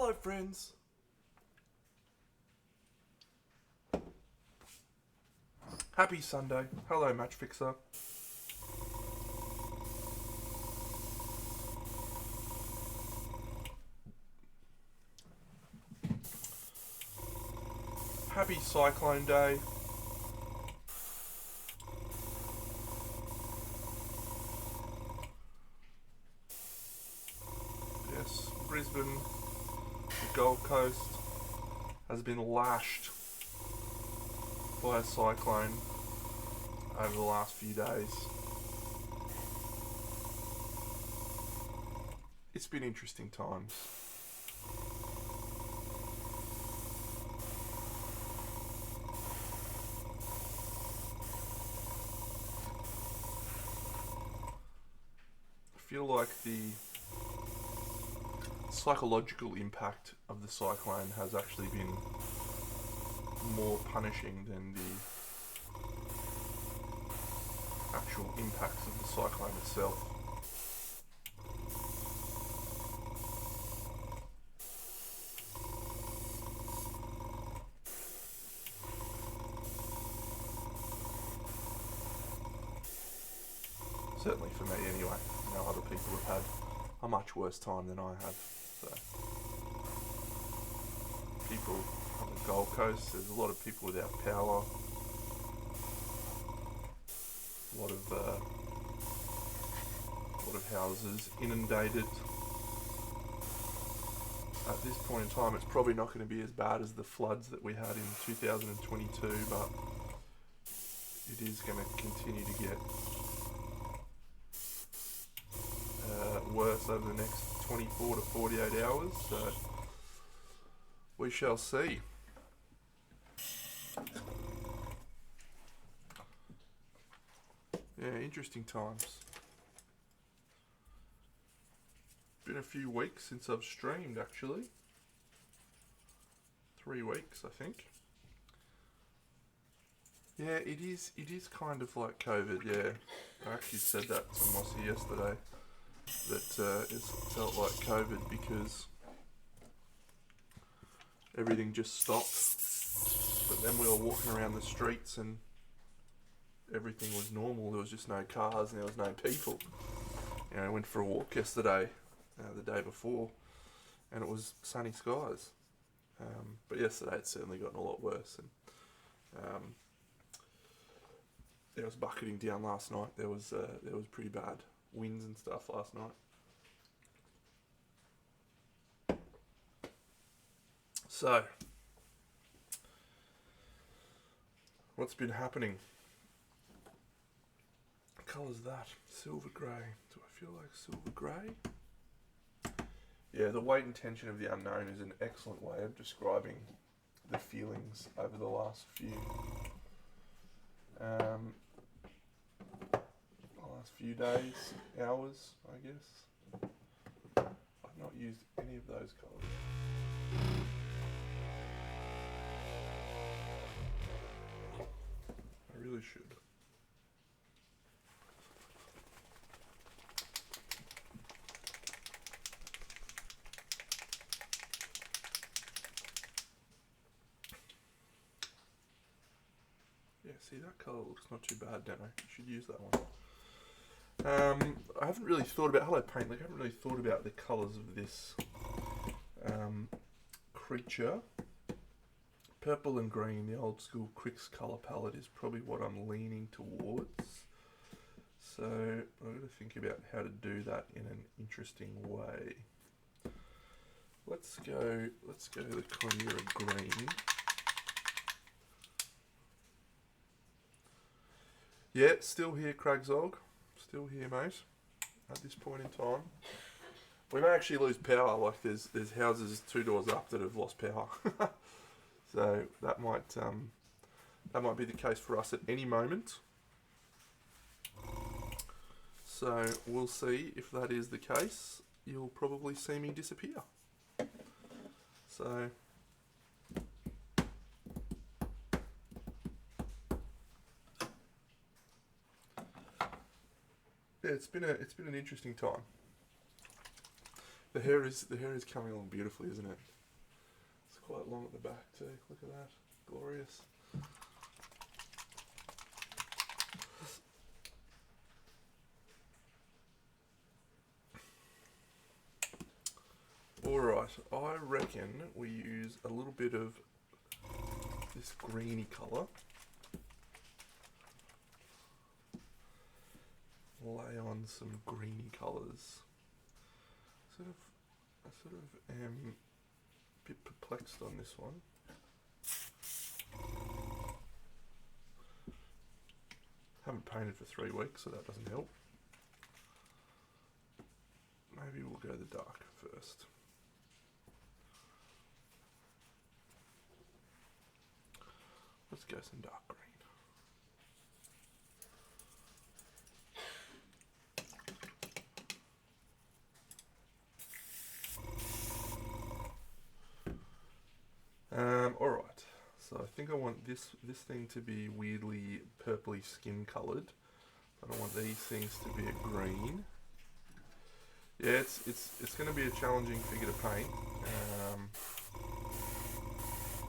Hello, friends. Happy Sunday. Hello, Match Fixer. Happy Cyclone Day. Yes, Brisbane, the Gold Coast, has been lashed by a cyclone over the last few days. It's been interesting times. I feel like the psychological impact of the cyclone has actually been more punishing than the actual impacts of the cyclone itself. Certainly for me anyway. I know other people have had a much worse time than I have. So people on the Gold Coast, there's a lot of people without power. A lot of houses inundated. At this point in time, it's probably not going to be as bad as the floods that we had in 2022, but it is going to continue to get worse over the next 24 to 48 hours, so we shall see. Yeah, interesting times. Been a few weeks since I've streamed, actually. 3 weeks, I think. Yeah, it is kind of like COVID, yeah. I actually said that to Mossy yesterday, that it felt like COVID because everything just stopped. But then we were walking around the streets and everything was normal. There was just no cars and there was no people. You know, I went for a walk yesterday, the day before, and it was sunny skies. But yesterday it's certainly gotten a lot worse. And there was bucketing down last night. There was pretty bad winds and stuff last night. So, what's been happening? What colour's that? Silver grey. Do I feel like silver grey? Yeah, the weight and tension of the unknown is an excellent way of describing the feelings over the last few days, hours, I guess. I've not used any of those colours. I really should. Yeah, see, that colour looks not too bad, don't I? You should use that one. I haven't really thought about, hello Paint, like I haven't really thought about the colours of this creature. Purple and green, the old school Crix colour palette is probably what I'm leaning towards. So I've got to think about how to do that in an interesting way. Let's go the Chimera green. Yeah, still here, Cragzog. Still here, mate. At this point in time, we may actually lose power. Like there's houses 2 doors up that have lost power, so that might be the case for us at any moment. So we'll see if that is the case. You'll probably see me disappear. So. Yeah, it's been an interesting time. The hair is coming along beautifully, isn't it? along at the back too. Look at that. Glorious. Alright, I reckon we use a little bit of this greeny colour. Lay on some greeny colours. I sort of am a bit perplexed on this one. Haven't painted for 3 weeks, so that doesn't help. Maybe we'll go the dark first. Let's go some dark green. Alright, so I think I want this thing to be weirdly purpley skin coloured. I don't want these things to be a green. Yeah, it's going to be a challenging figure to paint.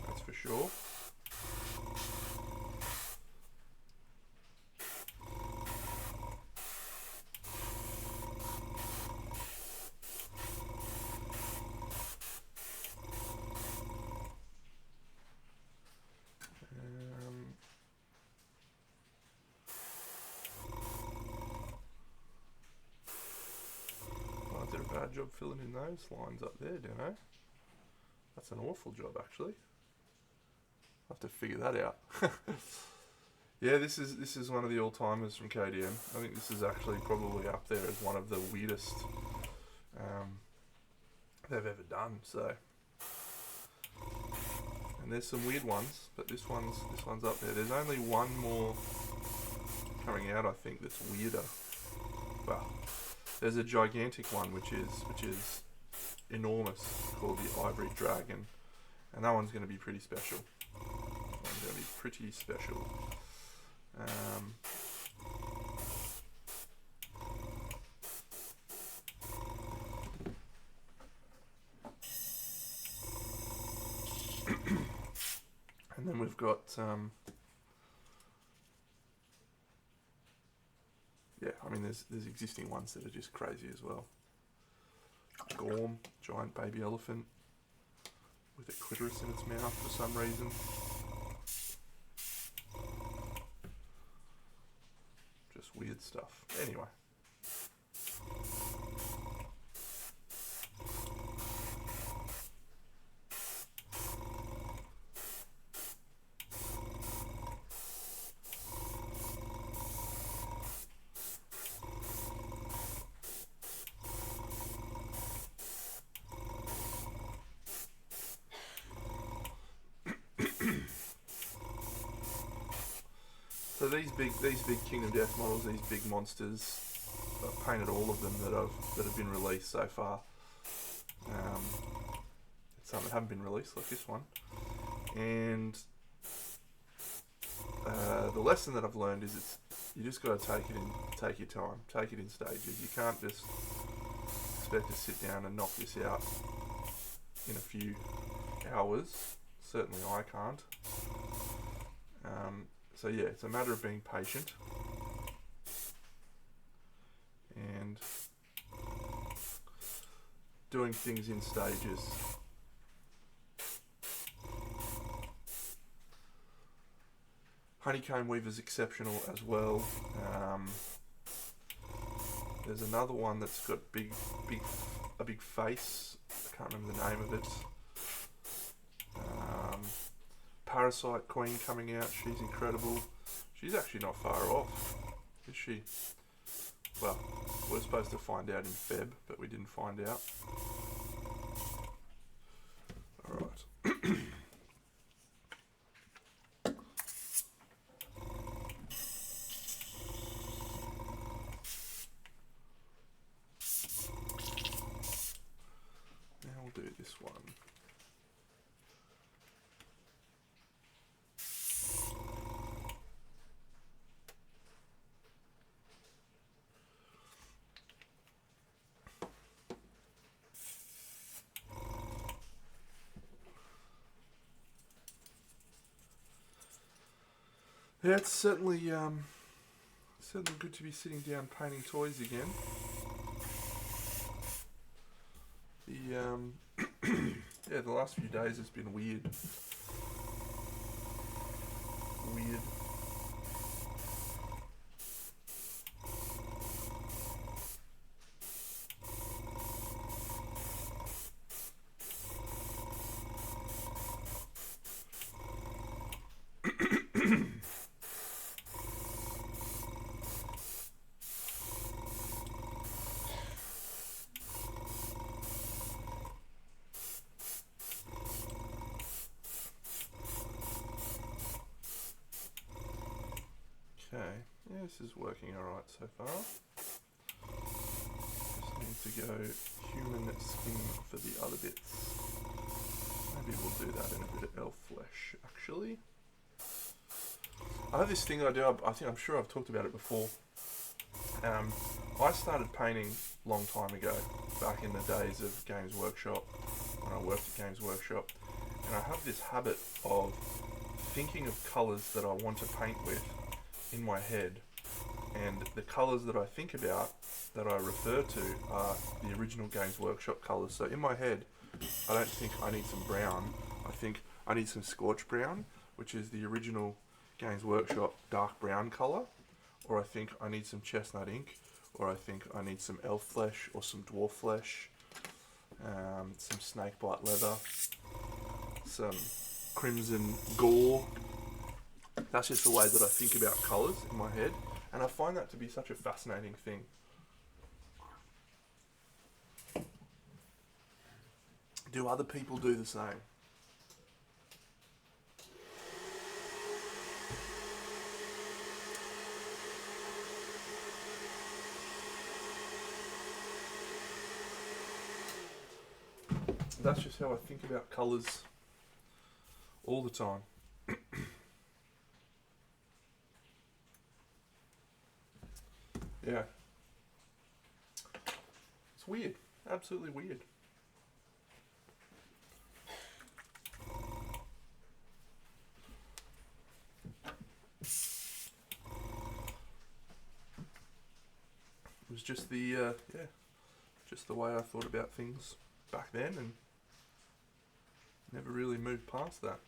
That's for sure. I did a bad job filling in those lines up there, don't I? That's an awful job, actually. I'll have to figure that out. Yeah, this is one of the all-timers from KDM. I think this is actually probably up there as one of the weirdest they've ever done. So, and there's some weird ones, but this one's up there. There's only one more coming out, I think, that's weirder. Well, there's a gigantic one which is enormous, called the Ivory Dragon, and that one's going to be pretty special. And then we've got yeah, I mean there's existing ones that are just crazy as well. Gorm, giant baby elephant with a clitoris in its mouth for some reason. Just weird stuff. Anyway. So these big Kingdom Death models, these big monsters, I've painted all of them that have been released so far. Some that haven't been released, like this one. And the lesson that I've learned is you just got to take your time, take it in stages. You can't just expect to sit down and knock this out in a few hours. Certainly I can't. So yeah, it's a matter of being patient and doing things in stages. Honeycomb Weaver's exceptional as well. There's another one that's got a big face. I can't remember the name of it. Parasite Queen coming out. She's incredible. She's actually not far off, is she? Well, we're supposed to find out in Feb, but we didn't find out. Alright. Now we'll do this one. Yeah, it's certainly good to be sitting down painting toys again. Yeah, the last few days has been weird. Okay, yeah, this is working alright so far. Just need to go human skin for the other bits. Maybe we'll do that in a bit of elf flesh, actually. I have this thing I do, I'm sure I've talked about it before. I started painting a long time ago, back in the days of Games Workshop, when I worked at Games Workshop, and I have this habit of thinking of colours that I want to paint with in my head, and the colours that I think about, that I refer to, are the original Games Workshop colours. So in my head, I don't think I need some brown, I think I need some scorch brown, which is the original Games Workshop dark brown colour, or I think I need some chestnut ink, or I think I need some elf flesh or some dwarf flesh, some snakebite leather, some crimson gore. That's just the way that I think about colours in my head, and I find that to be such a fascinating thing. Do other people do the same? That's just how I think about colours all the time. Yeah. It's weird. Absolutely weird. It was just just the way I thought about things back then, and never really moved past that.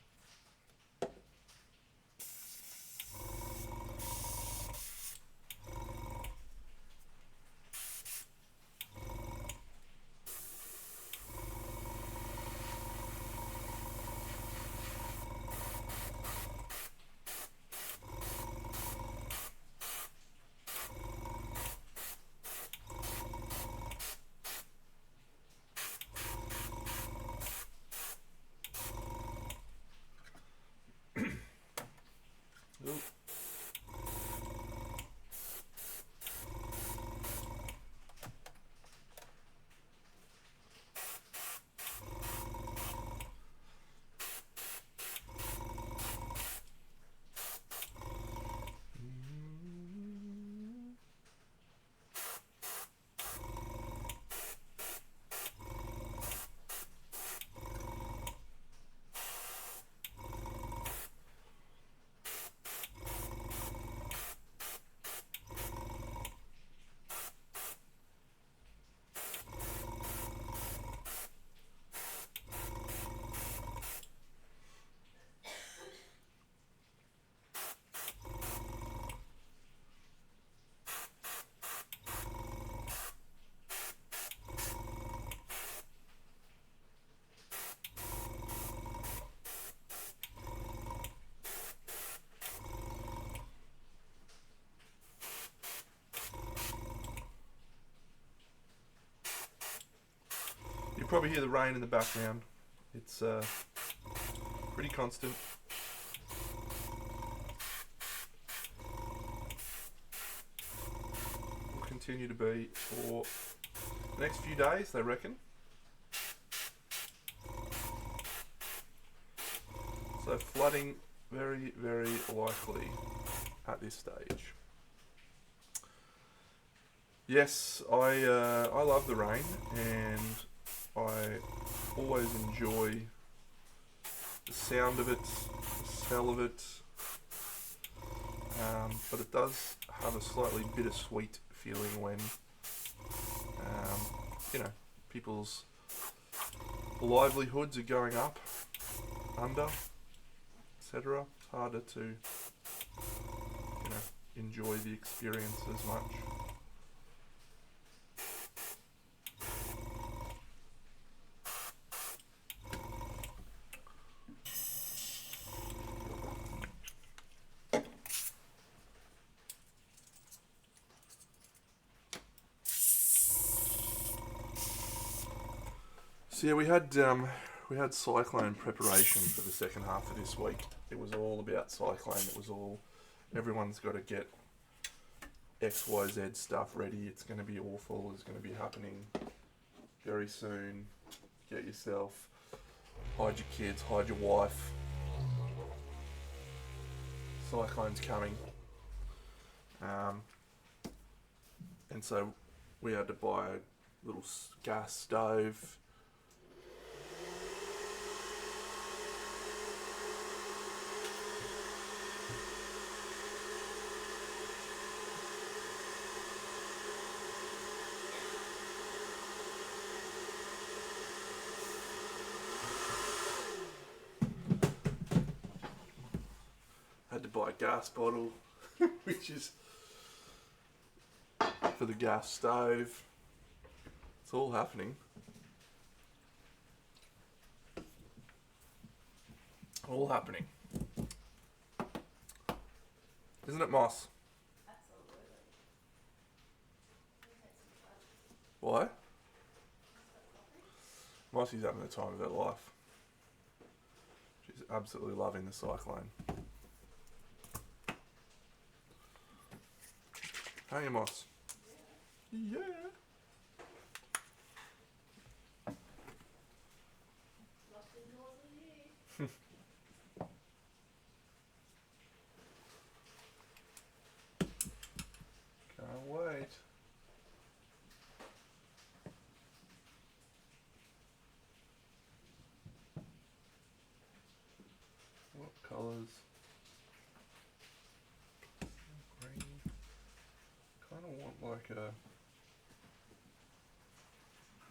Ooh. You probably hear the rain in the background. It's pretty constant. Will continue to be for the next few days, they reckon. So flooding very, very likely at this stage. Yes, I love the rain, and I always enjoy the sound of it, the smell of it, but it does have a slightly bittersweet feeling when, you know, people's livelihoods are going up, under, etc. It's harder to, you know, enjoy the experience as much. So yeah, we had cyclone preparation for the second half of this week. It was all about cyclone. It was all, everyone's got to get XYZ stuff ready. It's going to be awful. It's going to be happening very soon. Get yourself, hide your kids, hide your wife. Cyclone's coming. And so we had to buy a little gas stove. Had to buy a gas bottle, which is for the gas stove. It's all happening. All happening. Isn't it, Moss? Absolutely. Why? Mossy's having the time of her life. She's absolutely loving the cyclone. Hey, Moss. Yeah. Must be north of you. Can't wait. What colours? Green. Kind of want like a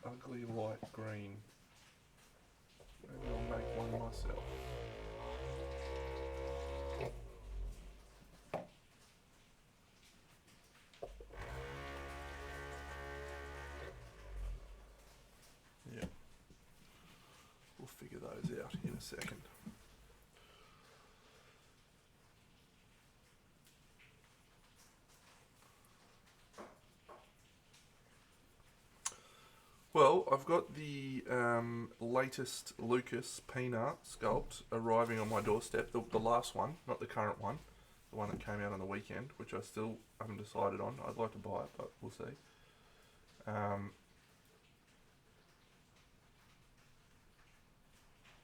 ugly light green. Maybe I'll make one myself. Yeah. We'll figure those out in a second. Well, I've got the latest Lucas Peanut sculpt arriving on my doorstep. The last one, not the current one. The one that came out on the weekend, which I still haven't decided on. I'd like to buy it, but we'll see.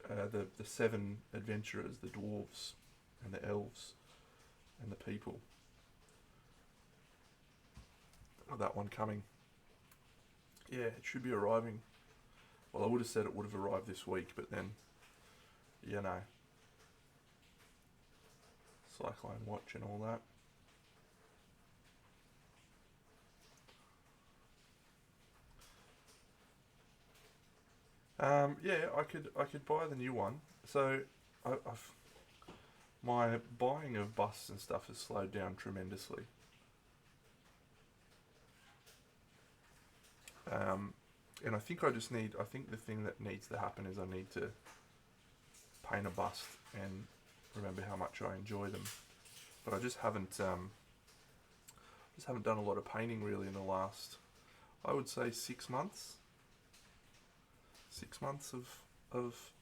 The seven adventurers, the dwarves, and the elves, and the people. Oh, that one coming. Yeah, it should be arriving. Well, I would have said it would have arrived this week, but then, you know, Cyclone Watch and all that. Yeah, I could buy the new one. So, my buying of busts and stuff has slowed down tremendously. And I think I think the thing that needs to happen is I need to paint a bust and remember how much I enjoy them. But I just haven't done a lot of painting really in the last, I would say 6 months. 6 months of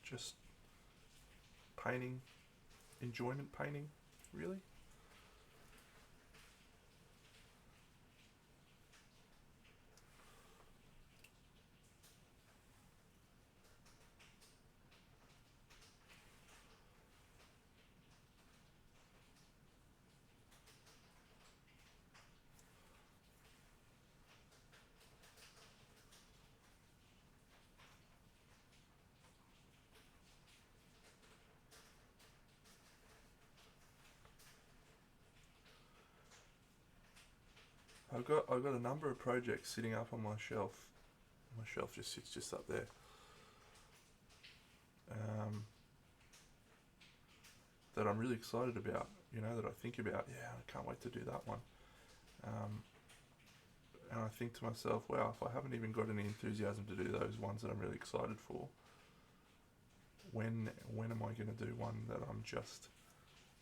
just painting, enjoyment painting, really. I've got a number of projects sitting up on my shelf. My shelf just sits just up there. That I'm really excited about. You know, that I think about. Yeah, I can't wait to do that one. And I think to myself, wow, if I haven't even got any enthusiasm to do those ones that I'm really excited for, when am I going to do one that I'm just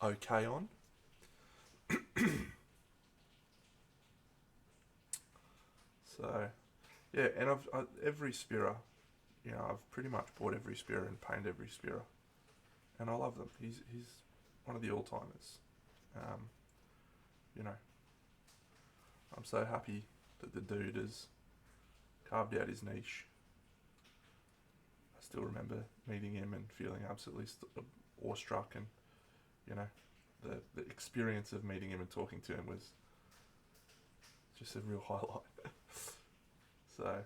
okay on? So, yeah, and every Spira, you know, I've pretty much bought every Spira and painted every Spira, and I love them. He's one of the all timers. You know, I'm so happy that the dude has carved out his niche. I still remember meeting him and feeling absolutely awestruck, and you know, the experience of meeting him and talking to him was just a real highlight. So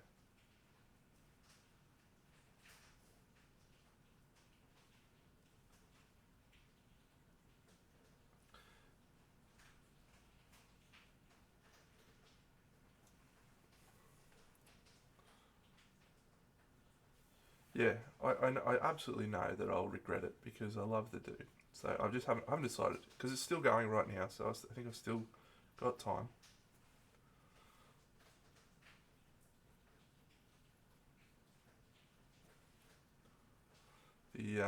yeah, I absolutely know that I'll regret it because I love the dude. So I just haven't decided because it's still going right now. So I think I've still got time. The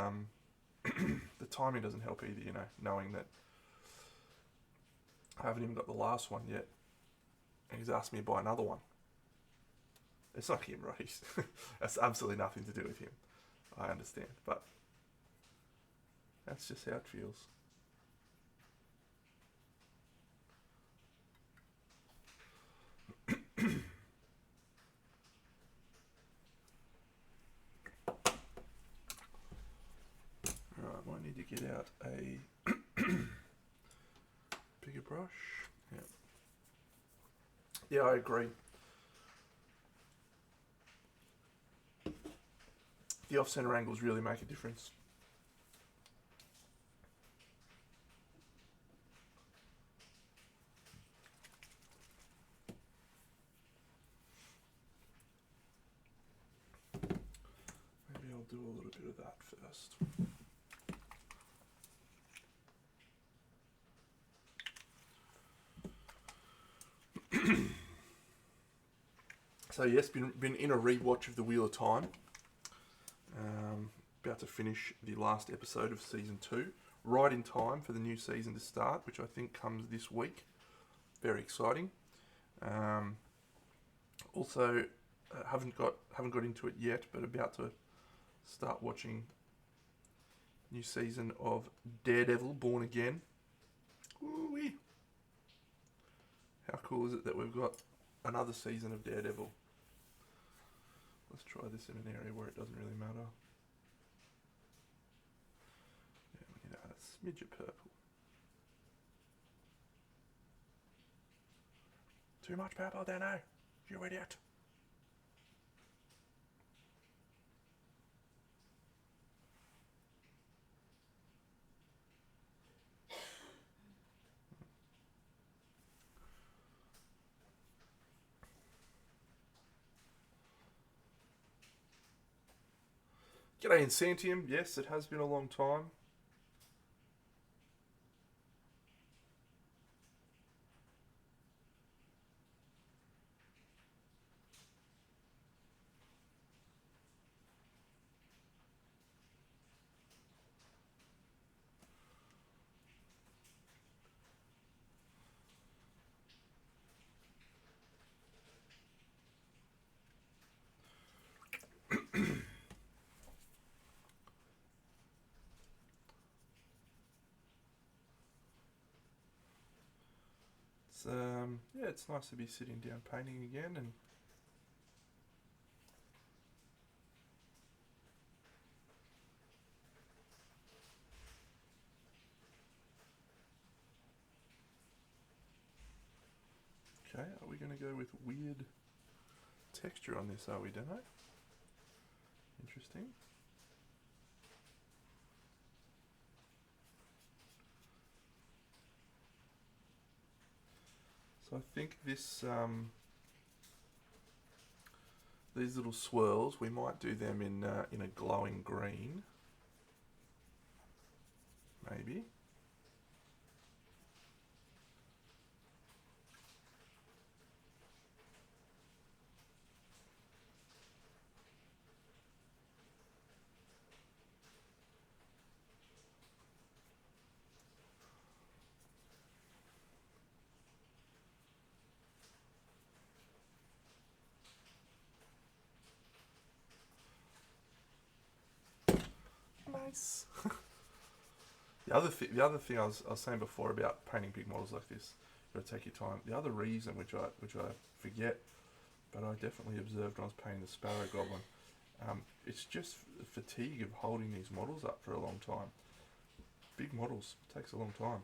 the timing doesn't help either. You know, knowing that I haven't even got the last one yet, and he's asked me to buy another one. It's not him, right? That's absolutely nothing to do with him. I understand, but that's just how it feels. Alright, might need to get out a bigger brush. Yeah, I agree. The off-center angles really make a difference. Maybe I'll do a little bit of that first. So yes, been in a rewatch of the Wheel of Time. About to finish the last episode of season 2, right in time for the new season to start, which I think comes this week. Very exciting. Also, haven't got into it yet, but about to start watching new season of Daredevil: Born Again. Woo-wee. How cool is it that we've got another season of Daredevil? Let's try this in an area where it doesn't really matter. Yeah, we need to add a smidge of purple. Too much purple, Dano. You idiot. G'day, Insantium. Yes, it has been a long time. It's, yeah, it's nice to be sitting down painting again, and okay, are we going to go with weird texture on this, are we, Dano? Interesting. So I think this these little swirls, we might do them in a glowing green, maybe. Nice. The other thing I was saying before about painting big models like this, you got to take your time. The other reason, which I forget, but I definitely observed when I was painting the Sparrow Goblin, it's just fatigue of holding these models up for a long time. Big models takes a long time.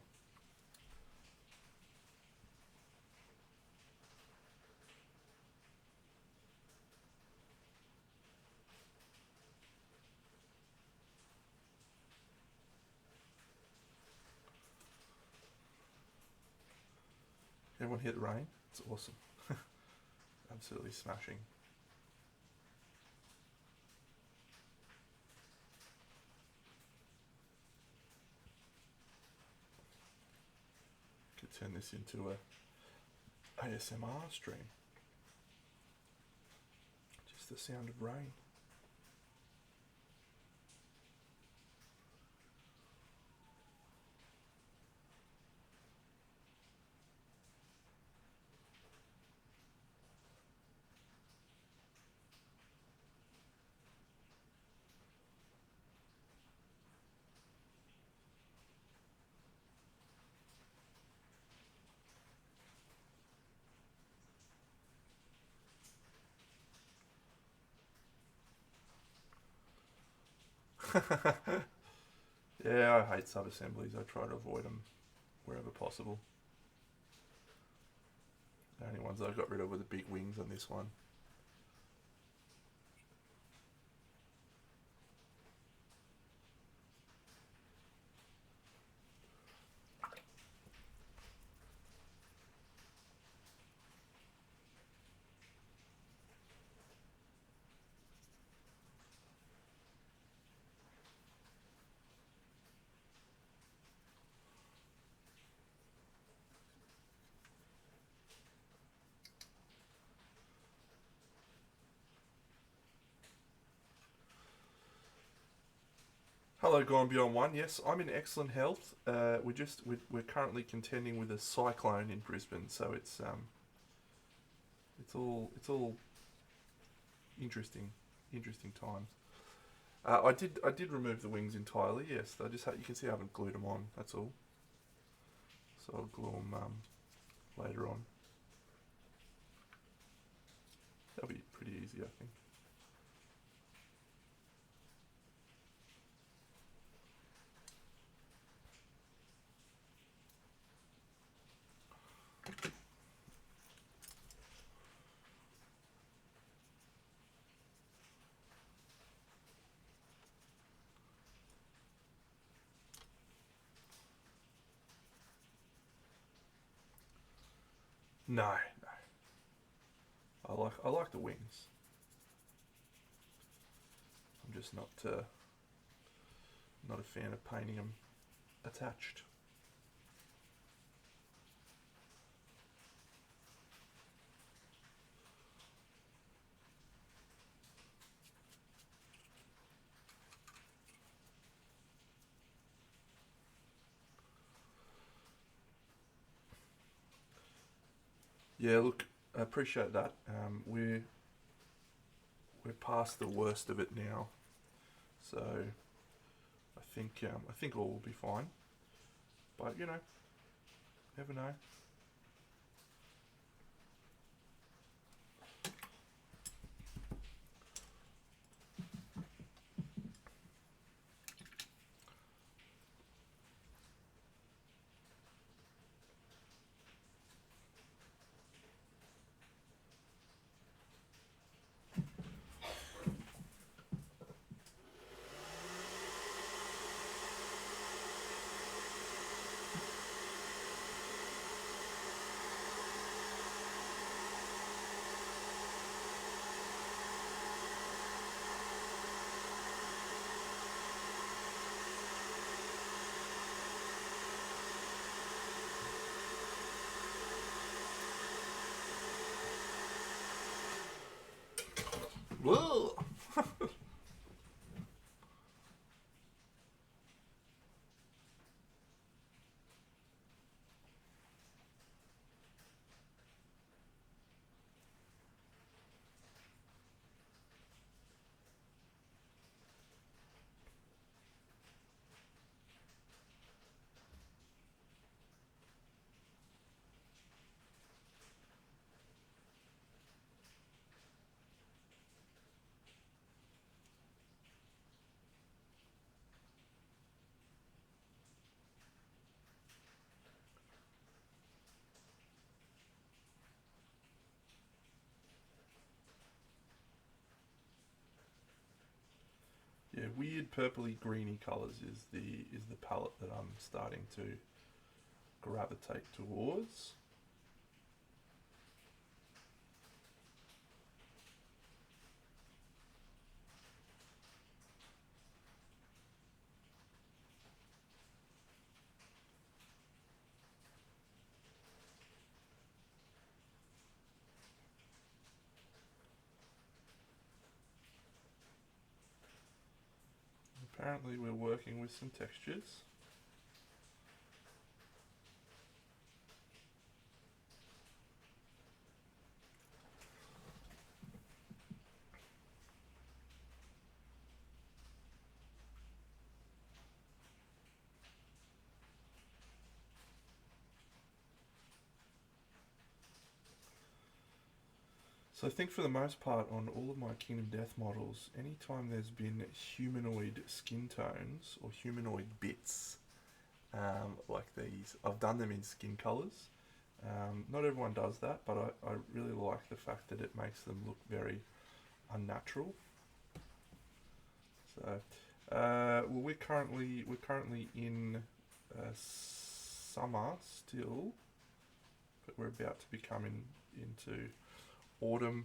Everyone hit rain. It's awesome. Absolutely smashing. Could turn this into a ASMR stream. Just the sound of rain. Yeah, I hate sub-assemblies. I try to avoid them wherever possible. The only ones I got rid of were the big wings on this one. Hello, Gone Beyond One. Yes, I'm in excellent health. We're currently contending with a cyclone in Brisbane, so it's all interesting times. I did remove the wings entirely. Yes, you can see I haven't glued them on. That's all. So I'll glue them later on. That'll be pretty easy, I think. No, no. I like the wings. I'm just not a fan of painting them attached. Yeah, look, I appreciate that. We're past the worst of it now, so I think all will be fine. But you know, never know. weird purpley greeny colours is the palette that I'm starting to gravitate towards. Apparently we're working with some textures. So I think for the most part on all of my Kingdom Death models, anytime there's been humanoid skin tones or humanoid bits like these, I've done them in skin colours. Not everyone does that, but I really like the fact that it makes them look very unnatural. So, well, we're currently in summer still, but we're about to be coming into autumn,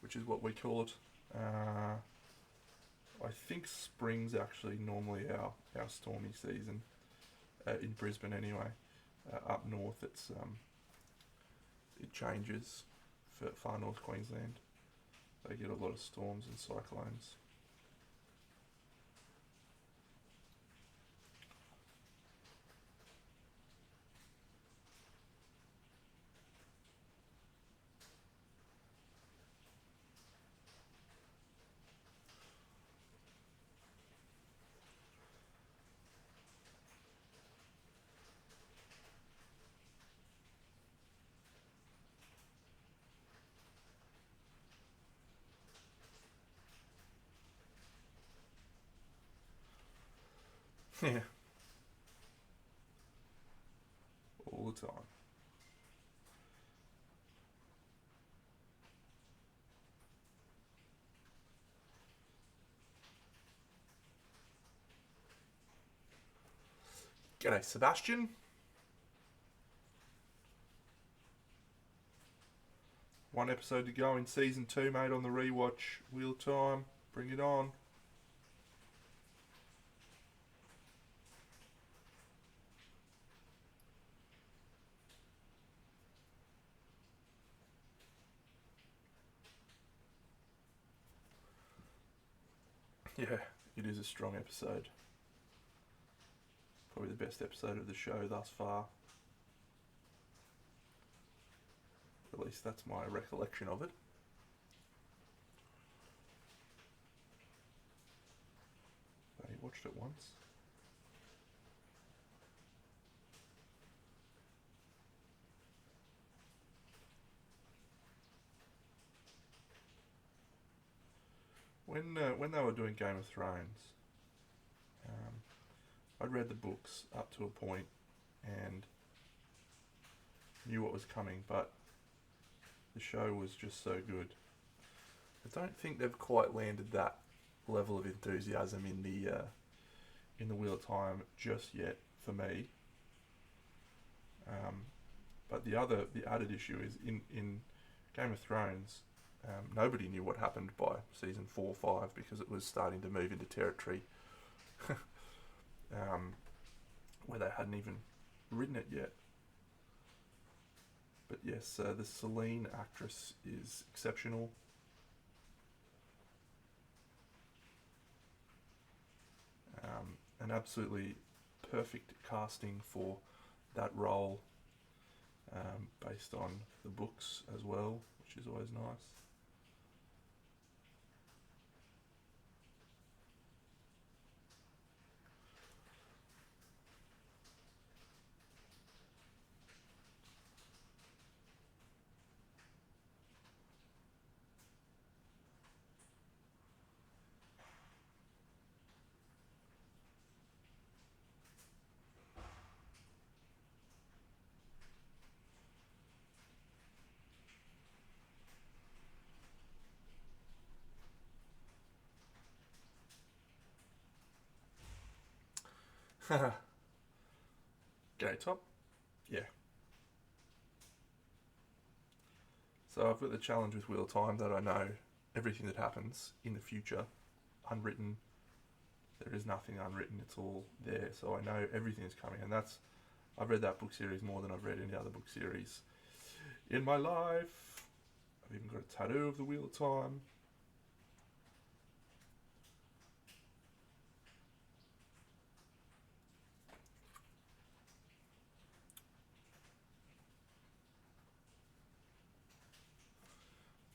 which is what we call it. I think spring's actually normally our stormy season in Brisbane anyway. Up north, it changes. For far north Queensland, they get a lot of storms and cyclones. Yeah, all the time. G'day, Sebastian. One episode to go in season 2, mate, on the rewatch. Wheel time. Bring it on. Yeah, it is a strong episode. Probably the best episode of the show thus far. At least that's my recollection of it. I watched it once. When they were doing Game of Thrones, I'd read the books up to a point and knew what was coming, but the show was just so good. I don't think they've quite landed that level of enthusiasm in the Wheel of Time just yet for me. But the added issue is in Game of Thrones, nobody knew what happened by season 4 or 5 because it was starting to move into territory where they hadn't even written it yet. But yes, the Selene actress is exceptional. And absolutely perfect casting for that role, based on the books as well, which is always nice. Gay top? Yeah. So I've got the challenge with Wheel of Time that I know everything that happens in the future, unwritten. There is nothing unwritten, it's all there. So I know everything is coming, and I've read that book series more than I've read any other book series in my life. I've even got a tattoo of the Wheel of Time.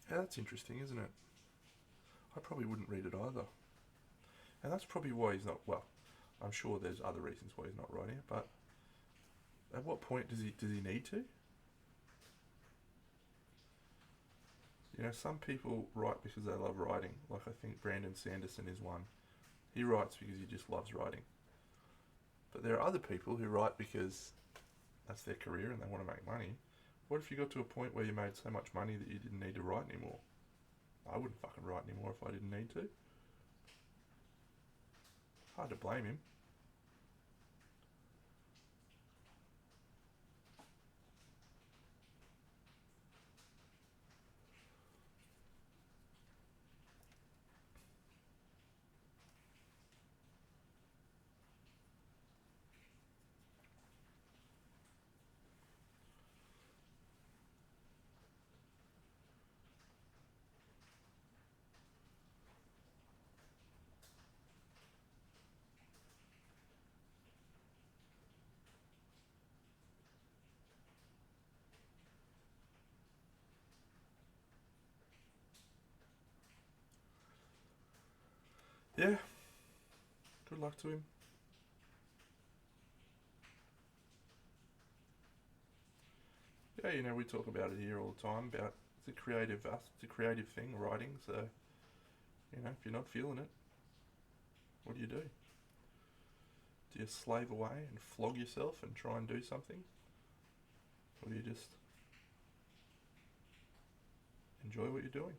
Yeah, that's interesting, isn't it? I probably wouldn't read it either. And that's probably why he's not, well, I'm sure there's other reasons why he's not writing it, but at what point does he need to? You know, some people write because they love writing. Like I think Brandon Sanderson is one. He writes because he just loves writing. But there are other people who write because that's their career and they want to make money. What if you got to a point where you made so much money that you didn't need to write anymore? I wouldn't fucking write anymore if I didn't need to. Hard to blame him. Yeah, good luck to him. Yeah, you know, we talk about it here all the time about it's a creative thing, writing. So, you know, if you're not feeling it, what do? Do you slave away and flog yourself and try and do something? Or do you just enjoy what you're doing?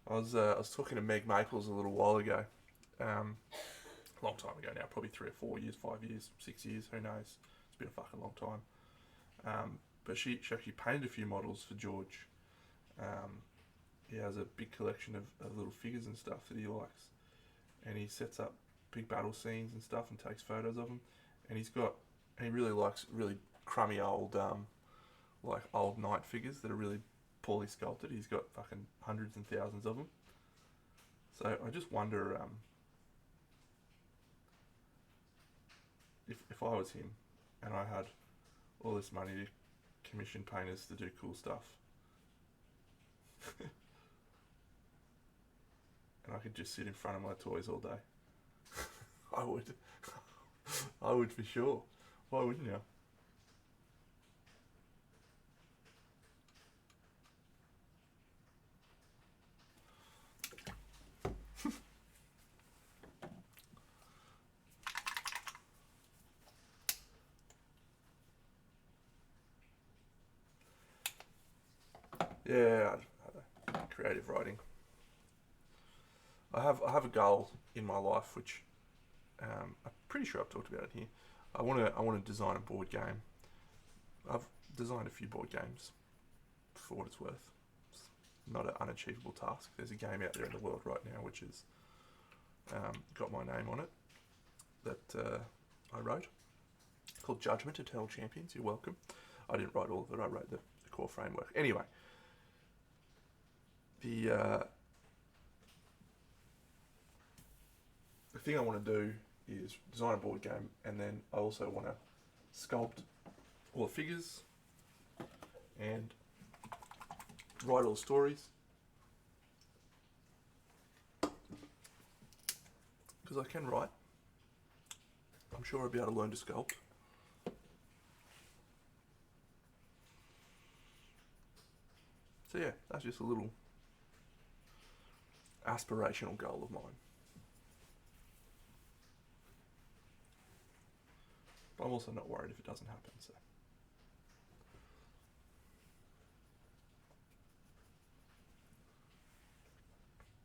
I was talking to Meg Maples a little while ago, a long time ago now, probably 3 or 4 years, 5 years, 6 years, who knows? It's been a fucking long time. But she actually painted a few models for George. He has a big collection of little figures and stuff that he likes, and he sets up big battle scenes and stuff and takes photos of them. And he really likes really crummy old like old knight figures that are really poorly sculpted. He's got fucking hundreds and thousands of them. So I just wonder if I was him and I had all this money to commission painters to do cool stuff, and I could just sit in front of my toys all day. I would. I would for sure. Why wouldn't you? Yeah, creative writing. I have a goal in my life, which I'm pretty sure I've talked about it here. I want to design a board game. I've designed a few board games for what it's worth. It's not an unachievable task. There's a game out there in the world right now which has got my name on it that I wrote, called Judgment: Eternal Champions. You're welcome. I didn't write all of it. I wrote the core framework. Anyway, the thing I want to do is design a board game, and then I also want to sculpt all the figures and write all the stories, because I can write. I'm sure I'll be able to learn to sculpt. So yeah, that's just a little aspirational goal of mine. But I'm also not worried if it doesn't happen, so.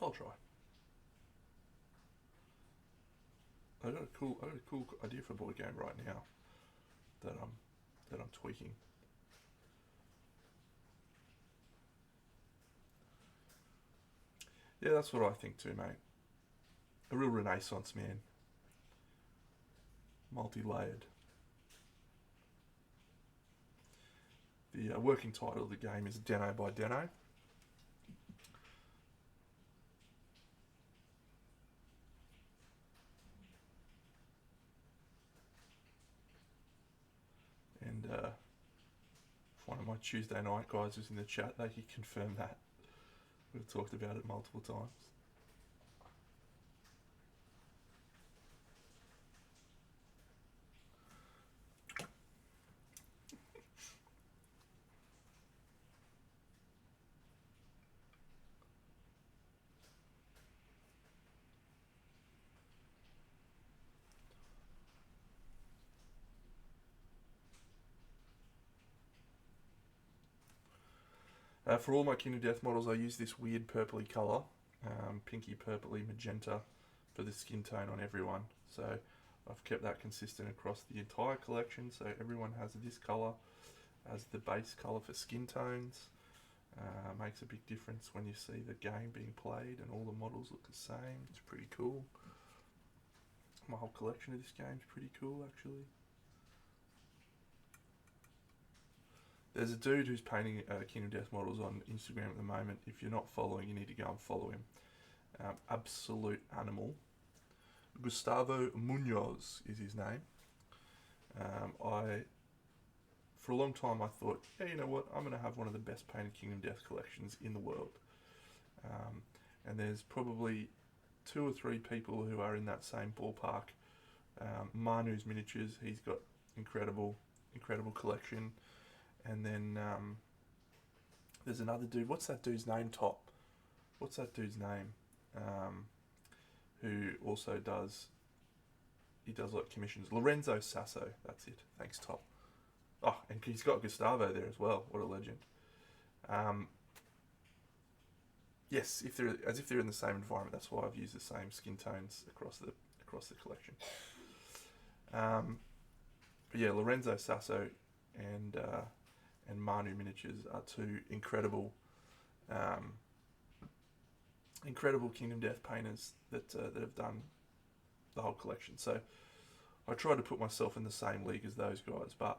I'll try. I got a cool idea for a board game right now that I'm tweaking. Yeah, that's what I think too, mate. A real Renaissance man, multi-layered. The working title of the game is Deno by Deno. And if one of my Tuesday night guys was in the chat, they could confirm that. We've talked about it multiple times. For all my Kingdom Death models, I use this weird purpley colour, pinky purpley magenta, for the skin tone on everyone. So I've kept that consistent across the entire collection, so everyone has this colour as the base colour for skin tones. Makes a big difference when you see the game being played and all the models look the same. It's pretty cool. My whole collection of this game is pretty cool, actually. There's a dude who's painting Kingdom Death models on Instagram at the moment. If you're not following, you need to go and follow him. Absolute animal. Gustavo Munoz is his name. For a long time I thought, yeah, you know what, I'm going to have one of the best painted Kingdom Death collections in the world. And there's probably 2 or 3 people who are in that same ballpark. Manu's Miniatures, he's got incredible collection. And then there's another dude. What's that dude's name, Top? What's that dude's name? Who also does... He does like commissions. Lorenzo Sasso. That's it. Thanks, Top. Oh, and he's got Gustavo there as well. What a legend. Yes, as if they're in the same environment. That's why I've used the same skin tones across the collection. But yeah, Lorenzo Sasso and Manu Miniatures are 2 incredible Kingdom Death painters that have done the whole collection. So I try to put myself in the same league as those guys, but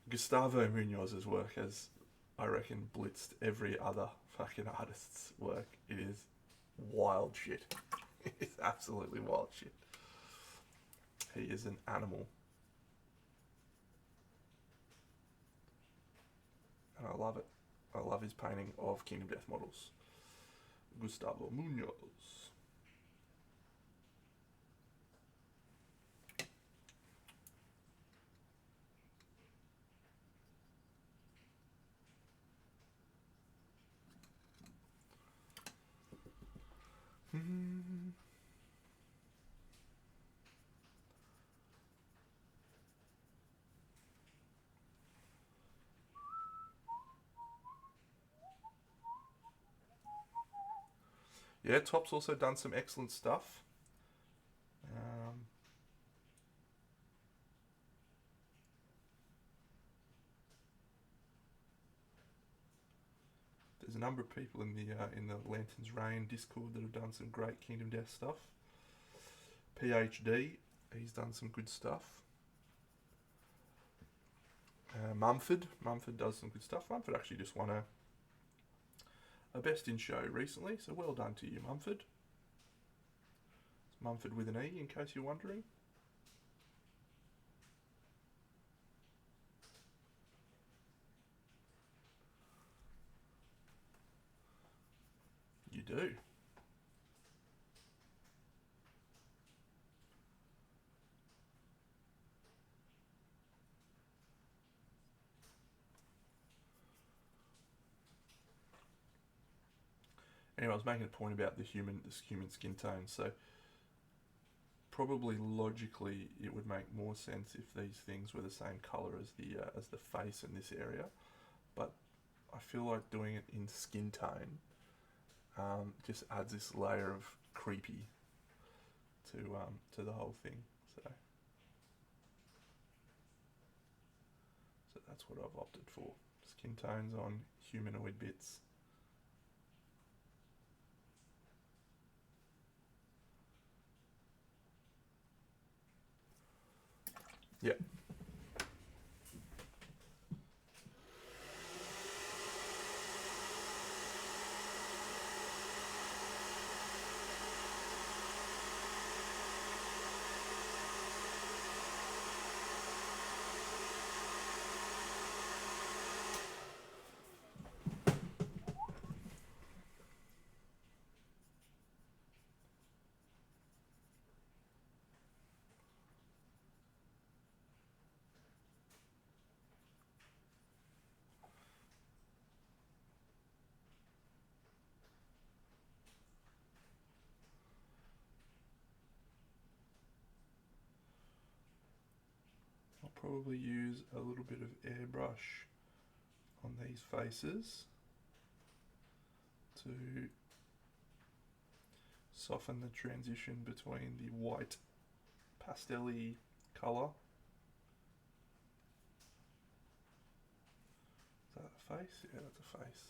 Gustavo Munoz's work has, I reckon, blitzed every other fucking artist's work. It is wild shit. It's absolutely wild shit. He is an animal. And I love it. I love his painting of Kingdom Death models. Gustavo Munoz. Yeah, Top's also done some excellent stuff. There's a number of people in the Lanterns Reign Discord that have done some great Kingdom Death stuff. PhD, he's done some good stuff. Mumford does some good stuff. Mumford actually just won a Best in Show recently, so well done to you, Mumford. It's Mumford with an E, in case you're wondering. You do. Anyway, I was making a point about this human skin tone, so probably logically it would make more sense if these things were the same colour as the face in this area, but I feel like doing it in skin tone just adds this layer of creepy to the whole thing. So that's what I've opted for. Skin tones on humanoid bits. Yep. I'll probably use a little bit of airbrush on these faces to soften the transition between the white pastel-y colour. Is that a face? Yeah, that's a face.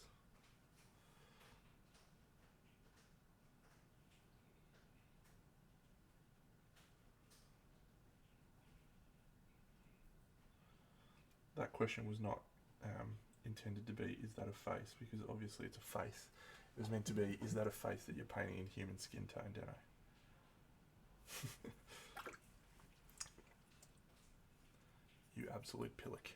That question was not intended to be, is that a face? Because obviously it's a face. It was meant to be, is that a face that you're painting in human skin tone, Dano? You absolute pillock.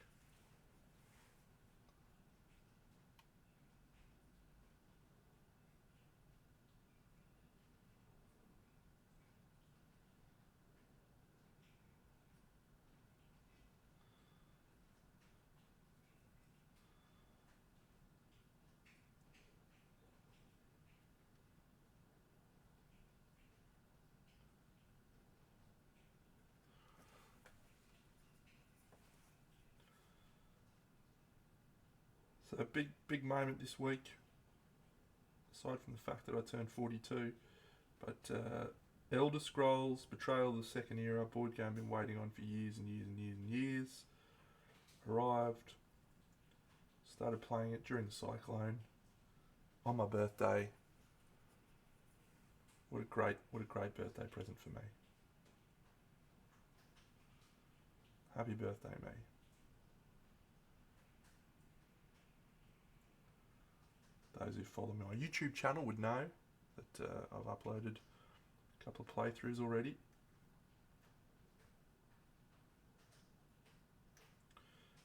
So a big moment this week, aside from the fact that I turned 42, but Elder Scrolls Betrayal of the Second Era, board game I've been waiting on for years and years and years and years, arrived, started playing it during the cyclone, on my birthday. What a great birthday present for me. Happy birthday, me. Those who follow me on my YouTube channel would know that I've uploaded a couple of playthroughs already.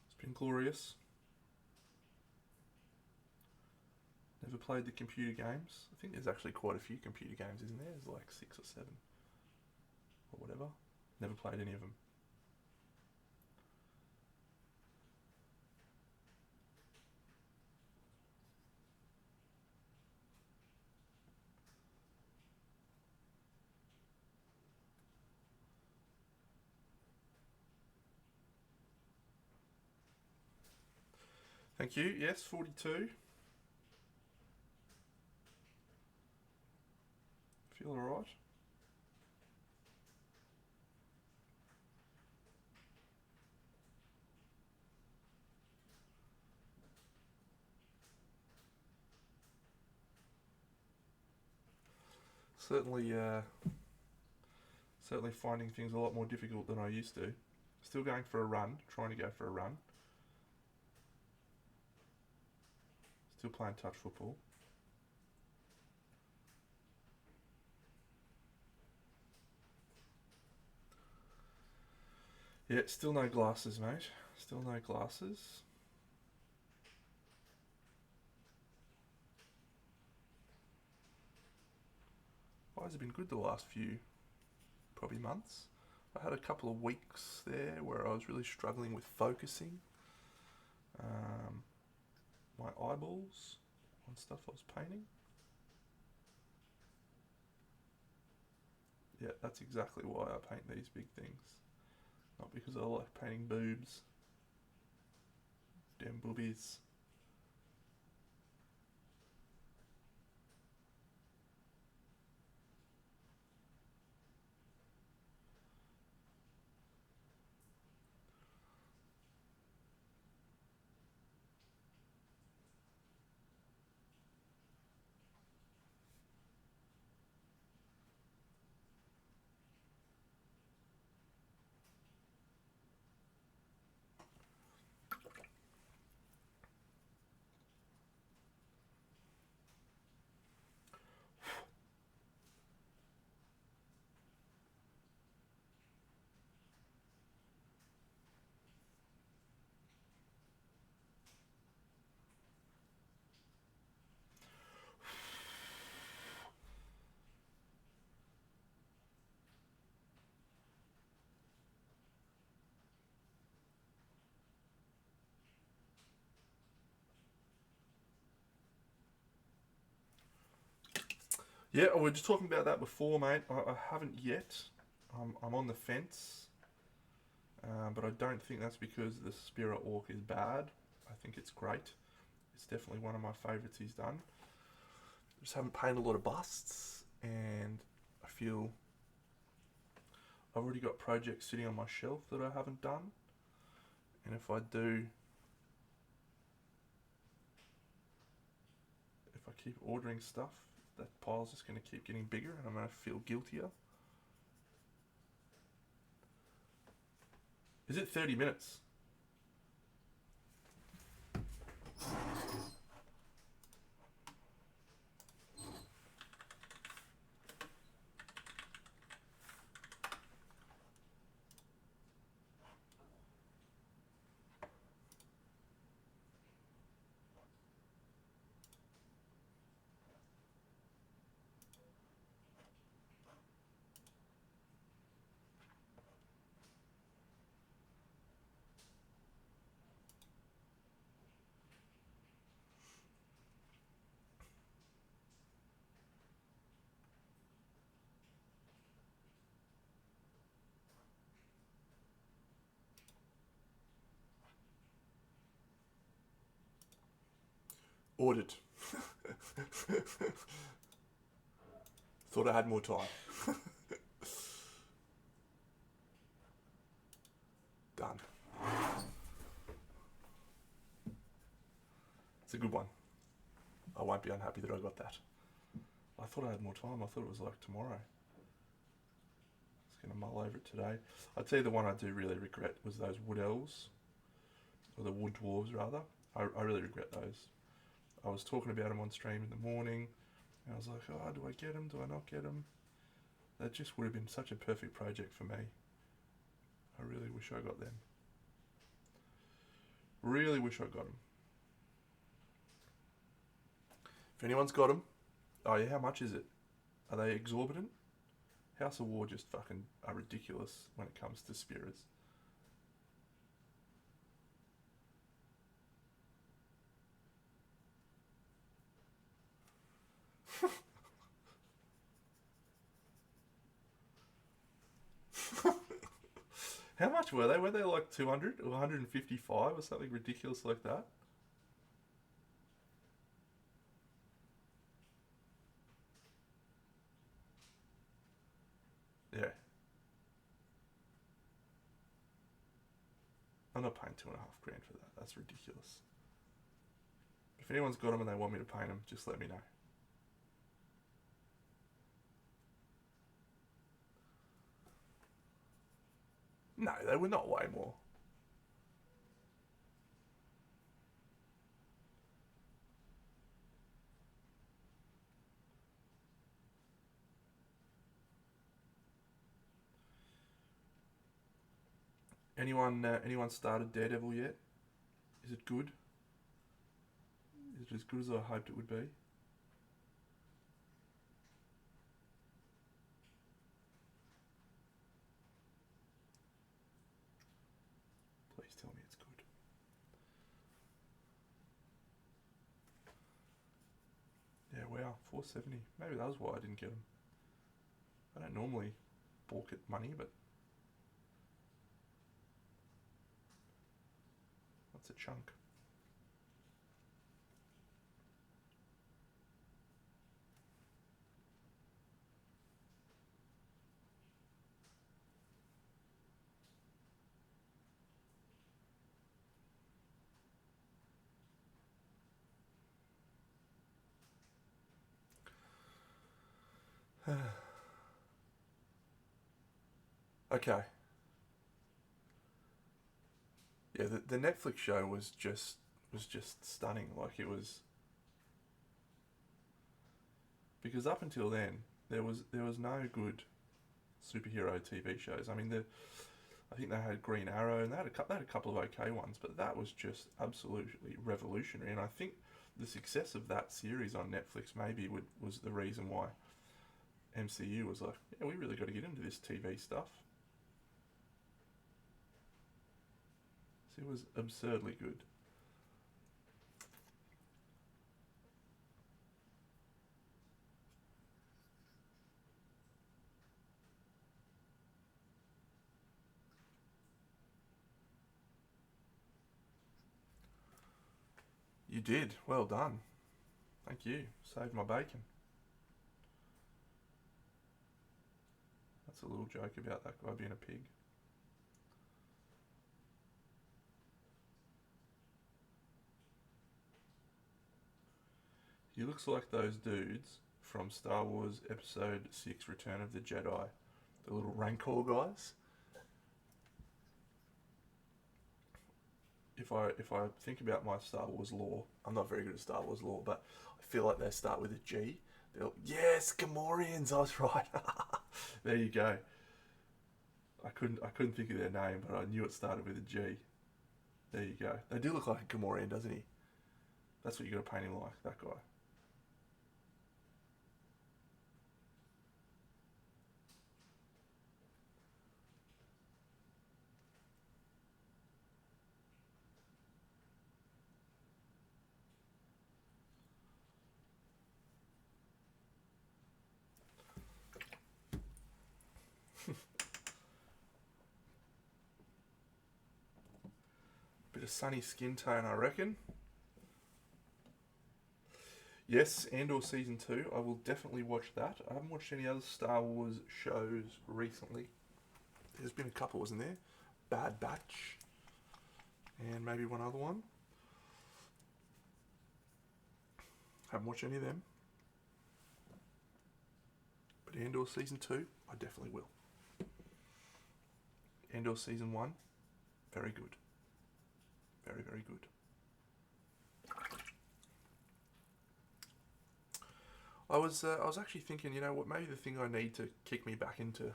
It's been glorious. Never played the computer games. I think there's actually quite a few computer games, isn't there? There's like 6 or 7 or whatever. Never played any of them. Thank you. Yes, 42. Feel alright? Certainly finding things a lot more difficult than I used to. Still going for a run, trying to go for a run. Still playing touch football. Yeah, still no glasses, mate. Still no glasses. Eyes have been good the last few, probably months. I had a couple of weeks there where I was really struggling with focusing. My eyeballs on stuff I was painting. Yeah, that's exactly why I paint these big things. Not because I like painting boobs. Damn boobies. Yeah, we were just talking about that before, mate. I haven't yet. I'm on the fence, but I don't think that's because the Spirit Orc is bad. I think it's great. It's definitely one of my favourites he's done. Just haven't painted a lot of busts, and I feel I've already got projects sitting on my shelf that I haven't done. And if I do, if I keep ordering stuff, that pile's just going to keep getting bigger, and I'm going to feel guiltier. Is it 30 minutes? Ordered. Thought I had more time. Done. It's a good one. I won't be unhappy that I got that. I thought I had more time. I thought it was like tomorrow. Just going to mull over it today. I'd say the one I do really regret was those wood elves. Or the wood dwarves, rather. I really regret those. I was talking about them on stream in the morning. And I was like, oh, do I get them? Do I not get them? That just would have been such a perfect project for me. I really wish I got them. Really wish I got them. If anyone's got them, oh yeah, how much is it? Are they exorbitant? House of War just fucking are ridiculous when it comes to spirits. How much were they? Were they like 200 or 155 or something ridiculous like that? Yeah. I'm not paying $2.5 grand for that. That's ridiculous. If anyone's got them and they want me to paint them, just let me know. No, they were not way more. Anyone started Daredevil yet? Is it good? Is it as good as I hoped it would be? Please tell me it's good. Yeah, wow, 470. Maybe that was why I didn't get them. I don't normally balk at money, but that's a chunk. Okay. Yeah, the Netflix show was just stunning. Like it was, because up until then there was no good superhero TV shows. I mean, I think they had Green Arrow and they had a couple of okay ones, but that was just absolutely revolutionary. And I think the success of that series on Netflix maybe was the reason why MCU was like, yeah, we really got to get into this TV stuff. So it was absurdly good. You did. Well done. Thank you. Saved my bacon. That's a little joke about that guy being a pig. He looks like those dudes from Star Wars Episode 6 Return of the Jedi. The little Rancor guys. If I think about my Star Wars lore, I'm not very good at Star Wars lore, but I feel like they start with a G. Yes, Gamorreans, I was right. There you go. I couldn't think of their name, but I knew it started with a G. There you go. They do look like a Gamorrean, doesn't he? That's what you got to paint him like, that guy. Bit of sunny skin tone, I reckon. Yes, Andor Season 2. I will definitely watch that. I haven't watched any other Star Wars shows recently. There's been a couple, wasn't there? Bad Batch. And maybe one other one. Haven't watched any of them. But Andor Season 2, I definitely will. Andor Season 1, very good. Very, very good. I was actually thinking, you know what, maybe the thing I need to kick me back into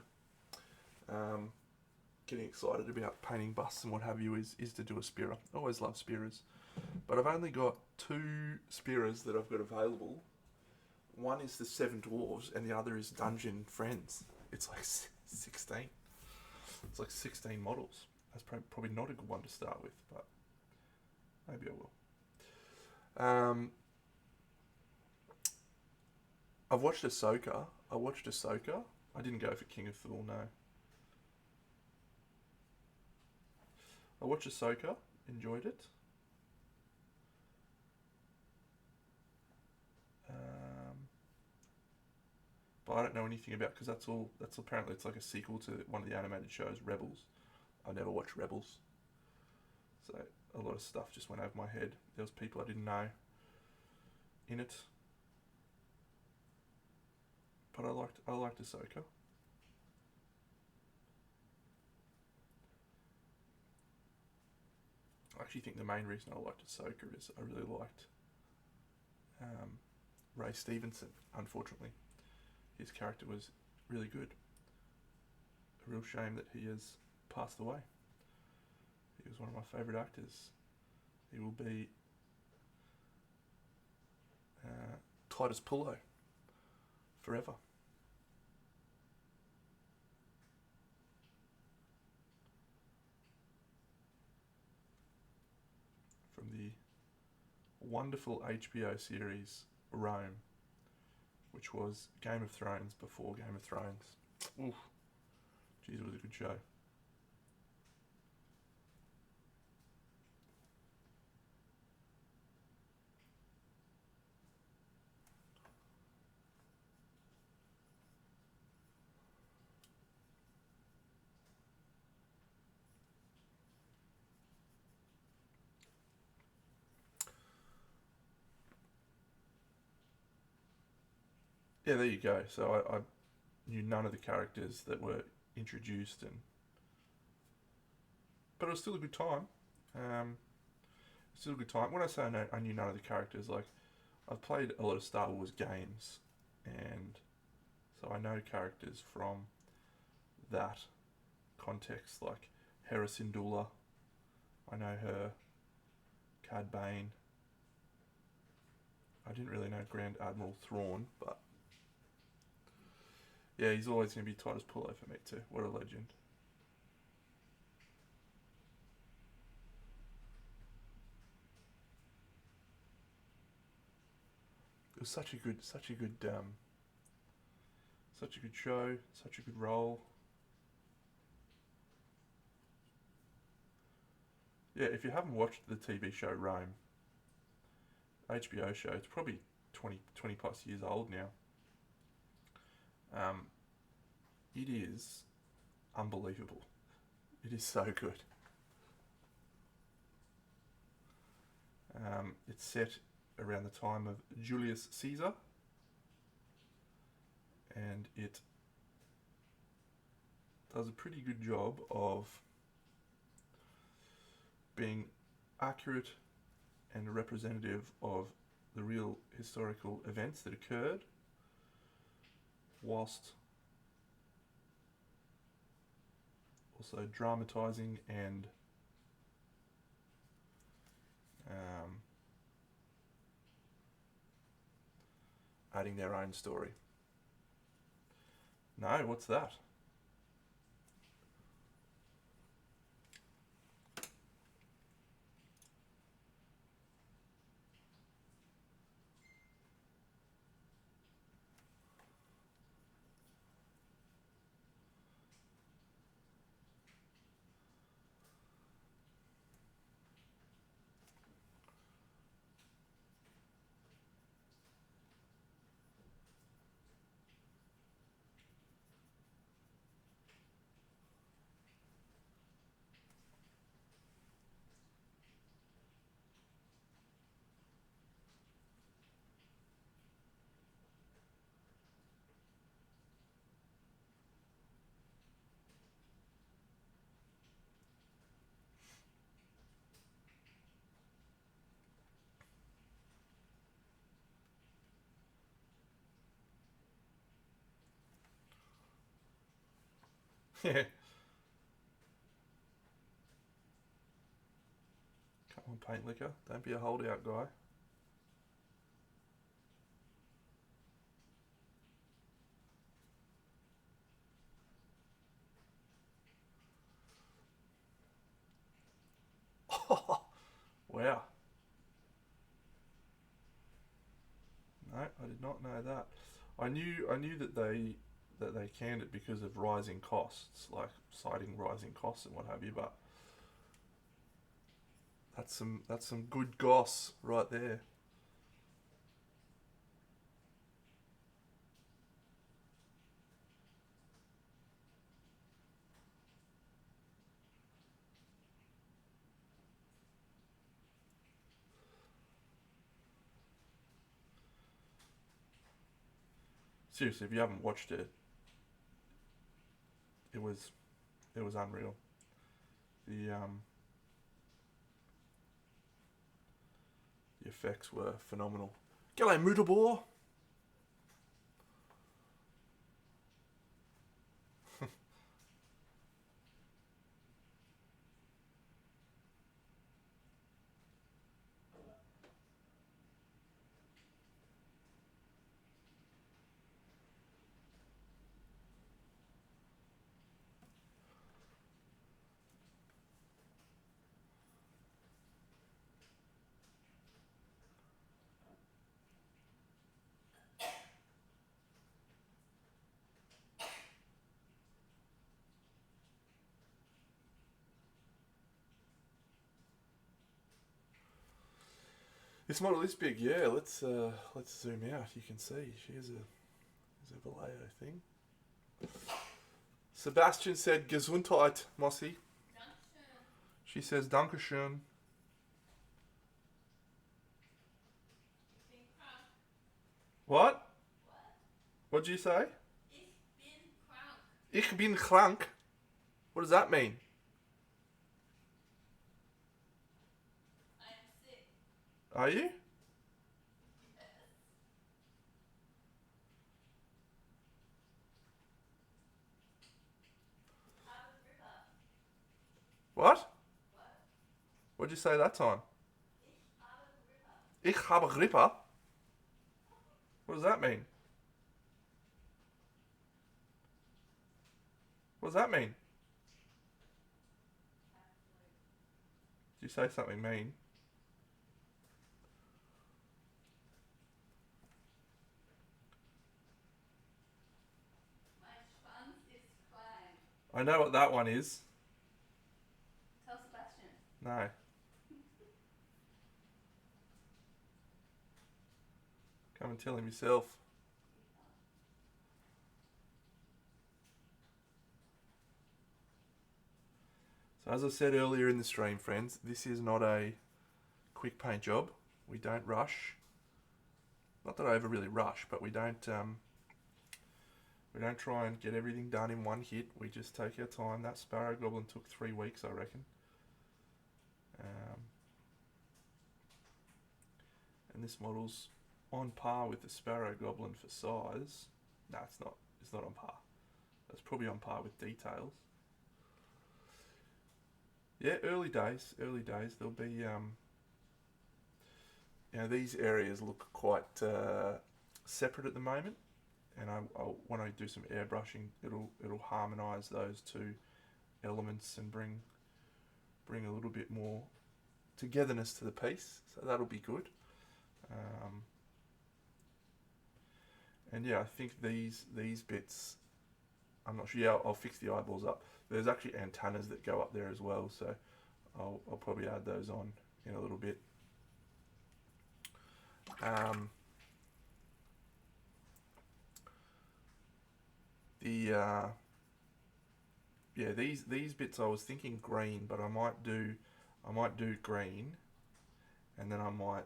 getting excited about painting busts and what have you is to do a Spira. I always love Spiras. But I've only got 2 Spiras that I've got available. One is the 7 Dwarves and the other is Dungeon Friends. It's like 16. It's like 16 models. That's probably not a good one to start with, but maybe I will. I've watched Ahsoka. I didn't go for King of Thor, no. I watched Ahsoka, enjoyed it. But I don't know anything about, because that's apparently it's like a sequel to one of the animated shows, Rebels. I never watched Rebels, so a lot of stuff just went over my head. There was people I didn't know in it, but I liked Ahsoka. I actually think the main reason I liked Ahsoka is I really liked Ray Stevenson. Unfortunately, his character was really good. A real shame that he has passed away. He was one of my favourite actors. He will be Titus Pullo forever. From the wonderful HBO series Rome, which was Game of Thrones before Game of Thrones. Oof. Jeez, it was a good show. Yeah, there you go. So I knew none of the characters that were introduced, but it was still a good time. Still a good time. When I say I knew none of the characters, like I've played a lot of Star Wars games, and so I know characters from that context, like Hera Syndulla. I know her. Cad Bane. I didn't really know Grand Admiral Thrawn, but yeah, he's always going to be Titus Pullo for me too. What a legend. It was such a good show, such a good role. Yeah, if you haven't watched the TV show Rome, HBO show. It's probably 20 plus years old now. It is unbelievable. It is so good. It's set around the time of Julius Caesar, and it does a pretty good job of being accurate and representative of the real historical events that occurred, whilst also dramatising and adding their own story. No, what's that? Yeah. Come on, paint liquor. Don't be a holdout guy. Wow. No, I did not know that. I knew that they canned it because of rising costs, like citing rising costs and what have you. But that's some good goss right there. Seriously, if you haven't watched it, it was it was unreal. The effects were phenomenal. G'day, Mutabor. This model is big, yeah. Let's zoom out. You can see here's a Vallejo thing. Sebastian said Gesundheit, Mossy. Dankeschön. She says Dankeschön. Ich bin krank. What? What? What'd you say? Ich bin krank. Ich bin krank. What does that mean? I am sick. Are you? Yes. Ich habe Grippe. What? What? What'd you say that time? Ich habe Grippe. Ich habe Grippe. What does that mean? What does that mean? Did you say something mean? Mein Schwanz ist klein. I know what that one is. Tell Sebastian. No. Come and tell him yourself. So as I said earlier in the stream, friends, this is not a quick paint job. We don't rush. Not that I ever really rush, but we don't try and get everything done in one hit. We just take our time. That Sparrow Goblin took 3 weeks, I reckon. And this model's on par with the Sparrow Goblin for size. No, it's not. It's not on par. That's probably on par with details. Yeah, early days. Early days. There'll be these areas look quite separate at the moment, and when I do some airbrushing, it'll harmonise those two elements and bring a little bit more togetherness to the piece. So that'll be good. And yeah, I think these bits, I'm not sure. Yeah, I'll fix the eyeballs up. There's actually antennas that go up there as well, so I'll probably add those on in a little bit. These bits I was thinking green, but I might do green, and then I might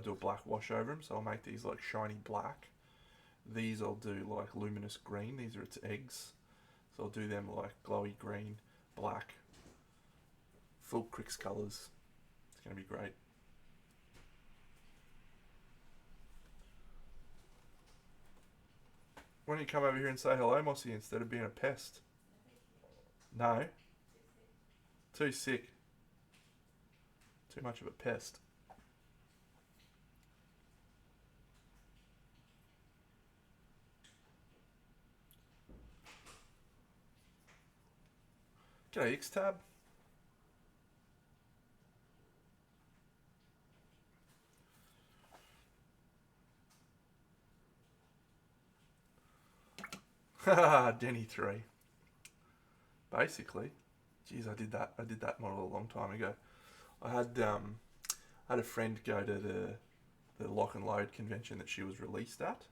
do a black wash over them, so I'll make these like shiny black. These I'll do like luminous green. These are its eggs, so I'll do them like glowy green, black, full Crix colours. It's going to be great. Why don't you come over here and say hello, Mossy, instead of being a pest? No? Too sick. Too much of a pest. G'day, X-Tab. Haha, Denny 3. Basically, geez, I did that model a long time ago. I had a friend go to the Lock and Load convention that she was released at,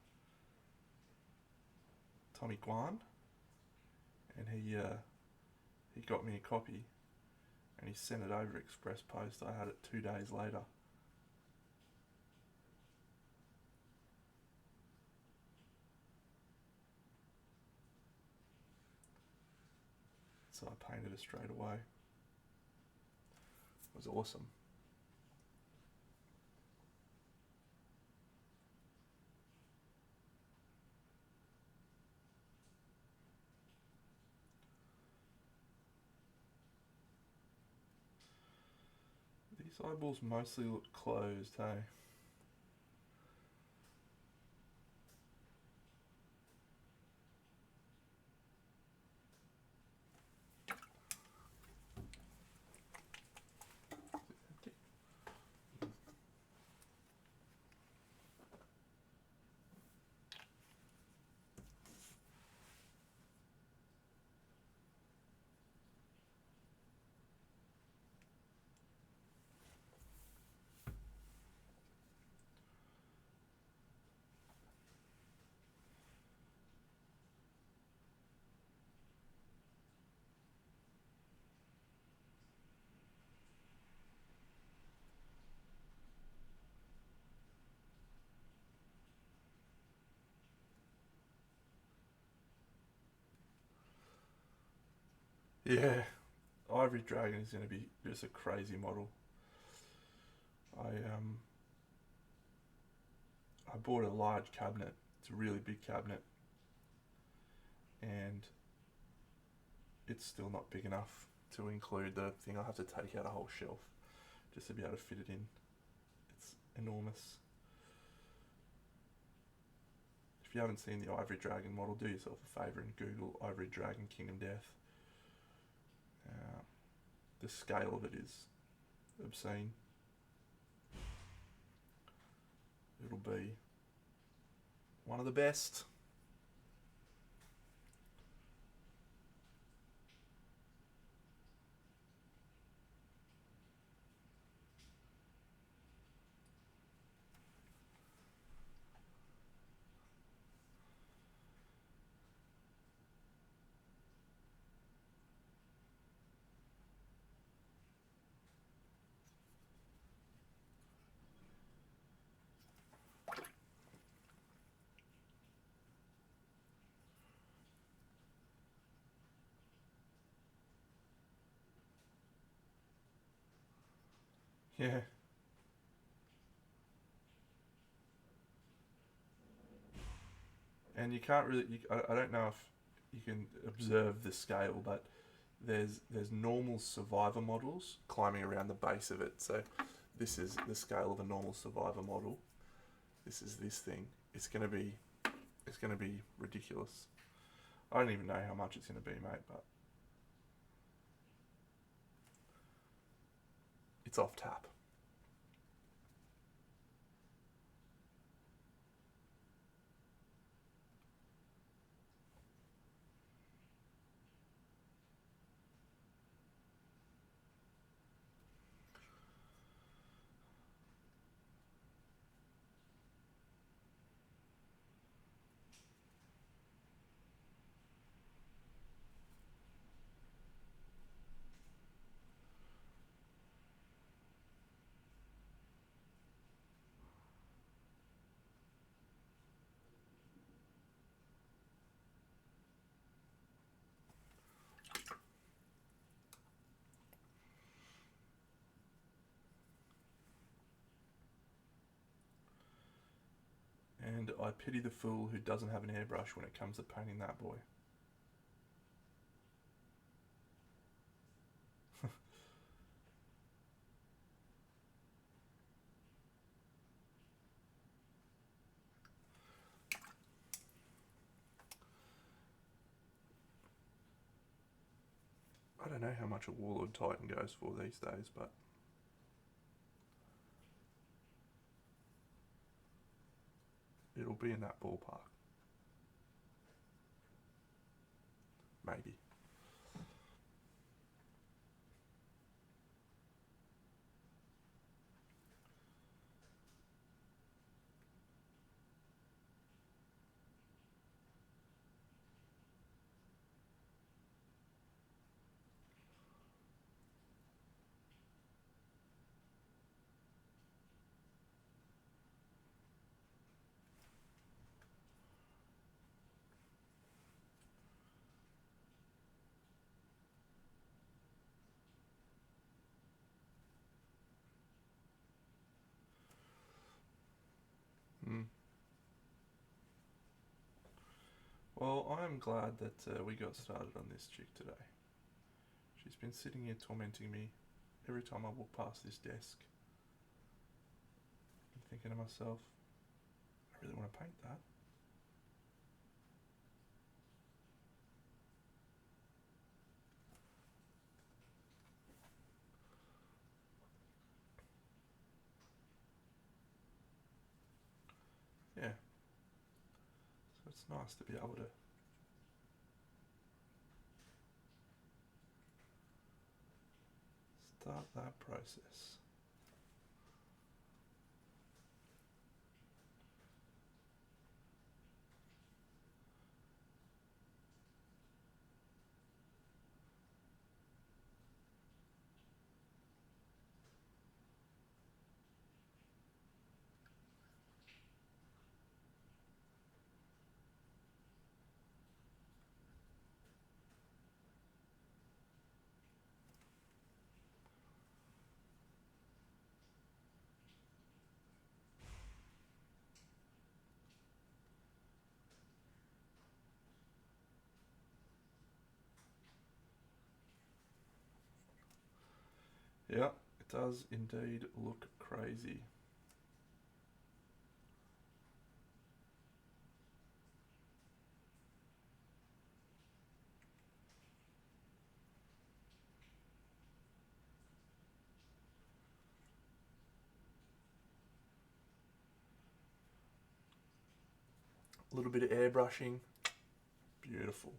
Tommy Guan, and he got me a copy, and he sent it over express post. I had it 2 days later. So I painted it straight away. It was awesome. These eyeballs mostly look closed, hey? Yeah, Ivory Dragon is going to be just a crazy model. I bought a large cabinet. It's a really big cabinet, and it's still not big enough to include the thing. I'll have to take out a whole shelf just to be able to fit it in. It's enormous. If you haven't seen the Ivory Dragon model, do yourself a favour and Google Ivory Dragon Kingdom Death. The scale of it is obscene. It'll be one of the best. Yeah. And you can't really. I don't know if you can observe the scale, but there's normal survivor models climbing around the base of it. So this is the scale of a normal survivor model. This is this thing. It's gonna be ridiculous. I don't even know how much it's gonna be, mate, but it's off tap. And I pity the fool who doesn't have an airbrush when it comes to painting that boy. I don't know how much a Warlord Titan goes for these days, but it'll be in that ballpark. Maybe. Hmm. Well, I'm glad that we got started on this chick today. She's been sitting here tormenting me every time I walk past this desk. I'm thinking to myself, I really want to paint that. Yeah. So it's nice to be able to start that process. Yeah, it does indeed look crazy. A little bit of airbrushing. Beautiful.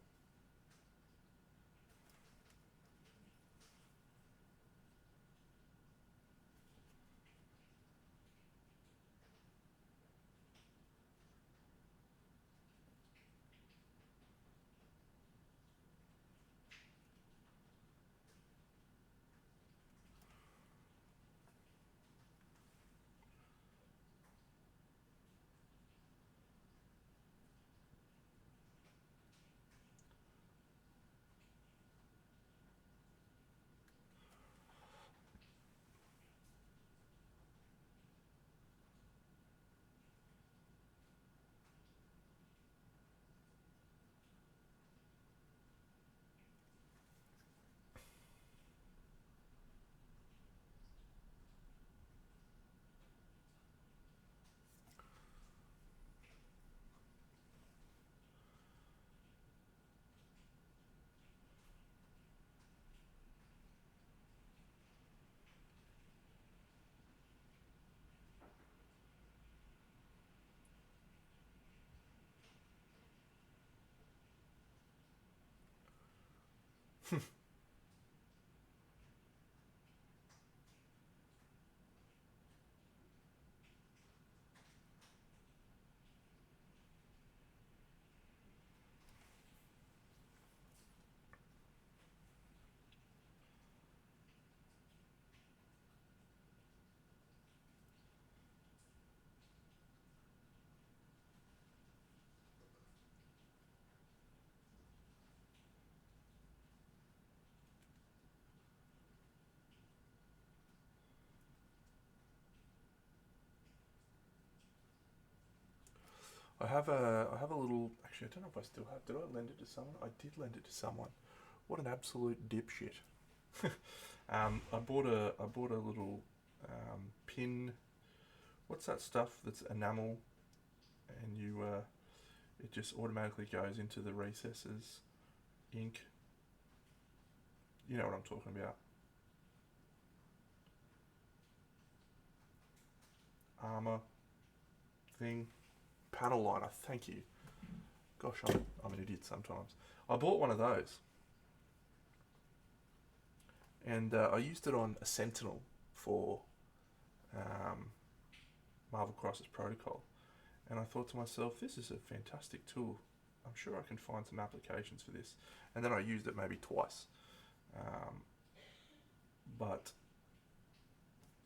I have a little. Actually, I don't know if I still have. Did I lend it to someone? I did lend it to someone. What an absolute dipshit. I bought a little pin. What's that stuff that's enamel, and it just automatically goes into the recesses. Ink. You know what I'm talking about. Armor thing. Panel liner. Thank you. Gosh, I'm an idiot sometimes. I bought one of those, and I used it on a Sentinel for um, Marvel Crisis Protocol, and I thought to myself, this is a fantastic tool. I'm sure I can find some applications for this. And then I used it maybe twice. But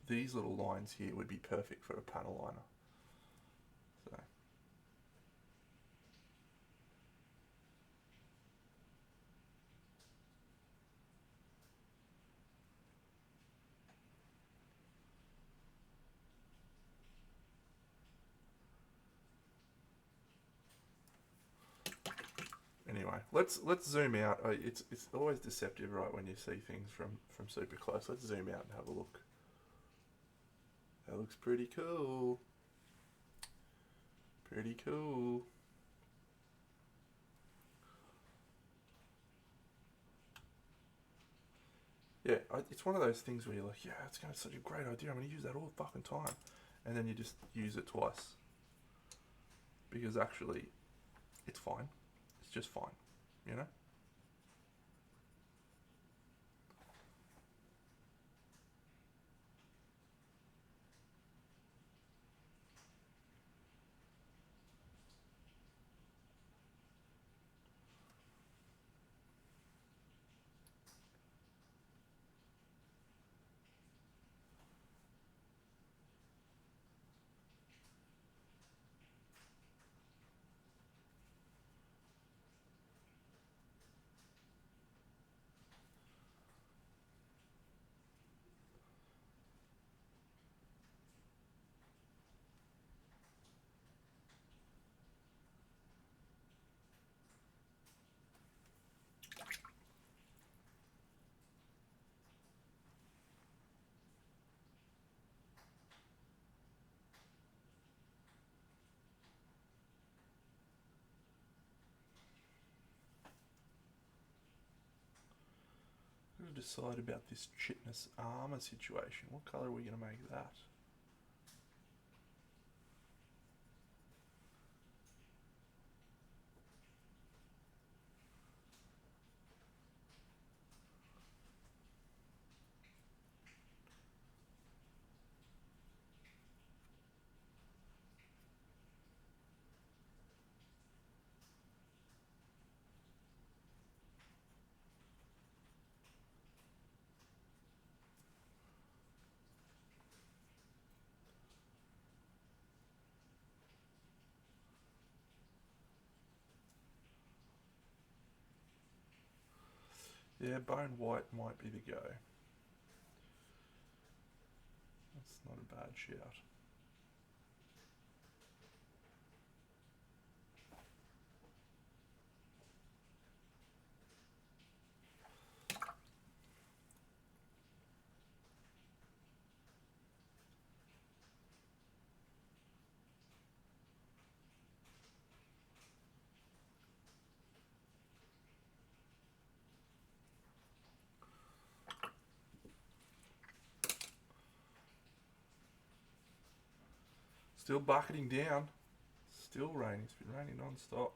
these little lines here would be perfect for a panel liner. So anyway, let's zoom out. It's always deceptive, right, when you see things from super close. Let's zoom out and have a look. That looks pretty cool. Pretty cool. Yeah, it's one of those things where you're like, yeah, it's going to be such a great idea. I'm going to use that all the fucking time. And then you just use it twice. Because actually, it's fine. It's just fine. You know? I'm going to decide about this chitness armor situation. What colour are we going to make that? Yeah, bone white might be the go. That's not a bad shout. Still bucketing down. Still raining. It's been raining non-stop.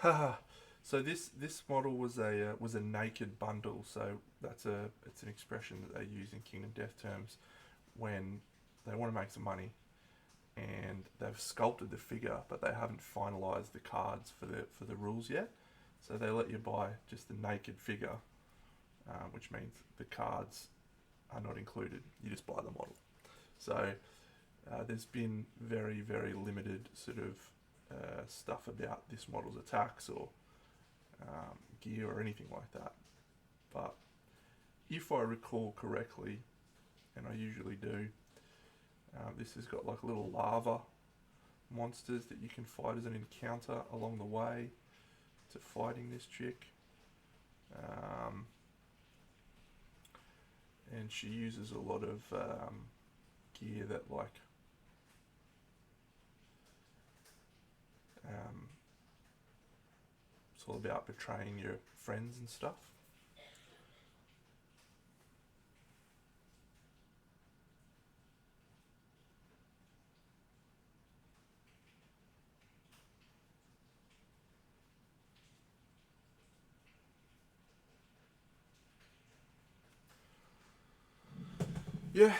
Haha. So this model was a naked bundle. So it's an expression that they use in Kingdom Death terms when they want to make some money and they've sculpted the figure, but they haven't finalised the cards for the rules yet. So they let you buy just the naked figure, which means the cards are not included. You just buy the model. So there's been very, very limited sort of stuff about this model's attacks or gear or anything like that. But if I recall correctly, and I usually do, this has got like little lava monsters that you can fight as an encounter along the way to fighting this chick. And she uses a lot of gear that like it's all about betraying your friends and stuff. Yeah,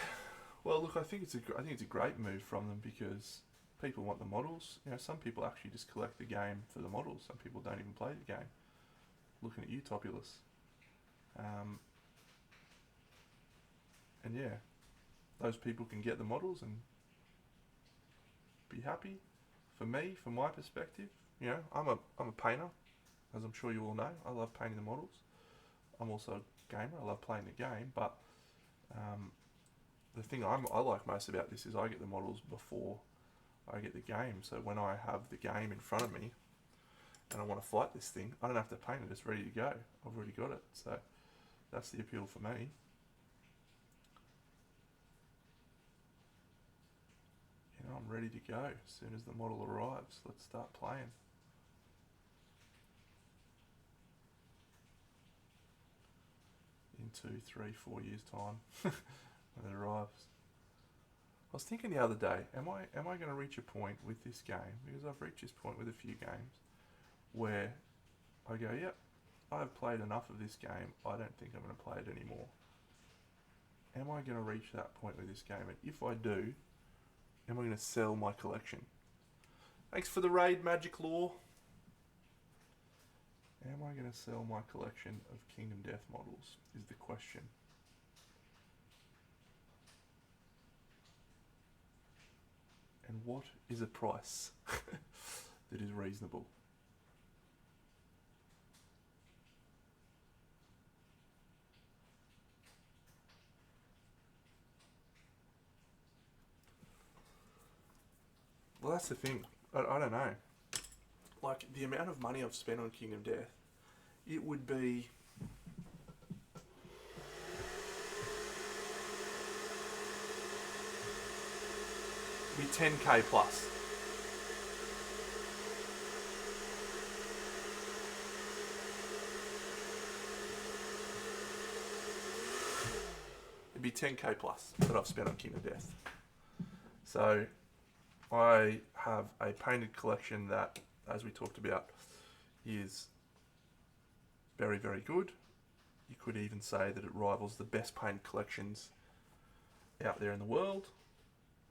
well, look, I think it's a great move from them because people want the models. You know, some people actually just collect the game for the models. Some people don't even play the game. Looking at you, Topulus. And yeah, those people can get the models and be happy. For me, from my perspective, you know, I'm a painter, as I'm sure you all know. I love painting the models. I'm also a gamer. I love playing the game, but the thing I like most about this is I get the models before I get the game. So when I have the game in front of me and I want to fight this thing, I don't have to paint it. It's ready to go. I've already got it. So that's the appeal for me. You know, I'm ready to go as soon as the model arrives. Let's start playing. In 2, 3, 4 years' time when it arrives. I was thinking the other day, am I going to reach a point with this game, because I've reached this point with a few games, where I go, yep, I've played enough of this game, I don't think I'm going to play it anymore. Am I going to reach that point with this game? And if I do, am I going to sell my collection? Thanks for the raid, Magic Law. Am I going to sell my collection of Kingdom Death models, is the question. And what is a price that is reasonable? Well, that's the thing. I don't know. Like, the amount of money I've spent on Kingdom Death, it would be... be 10k plus. It'd be 10k plus that I've spent on Kingdom Death. So I have a painted collection that, as we talked about, is very, very good. You could even say that it rivals the best painted collections out there in the world,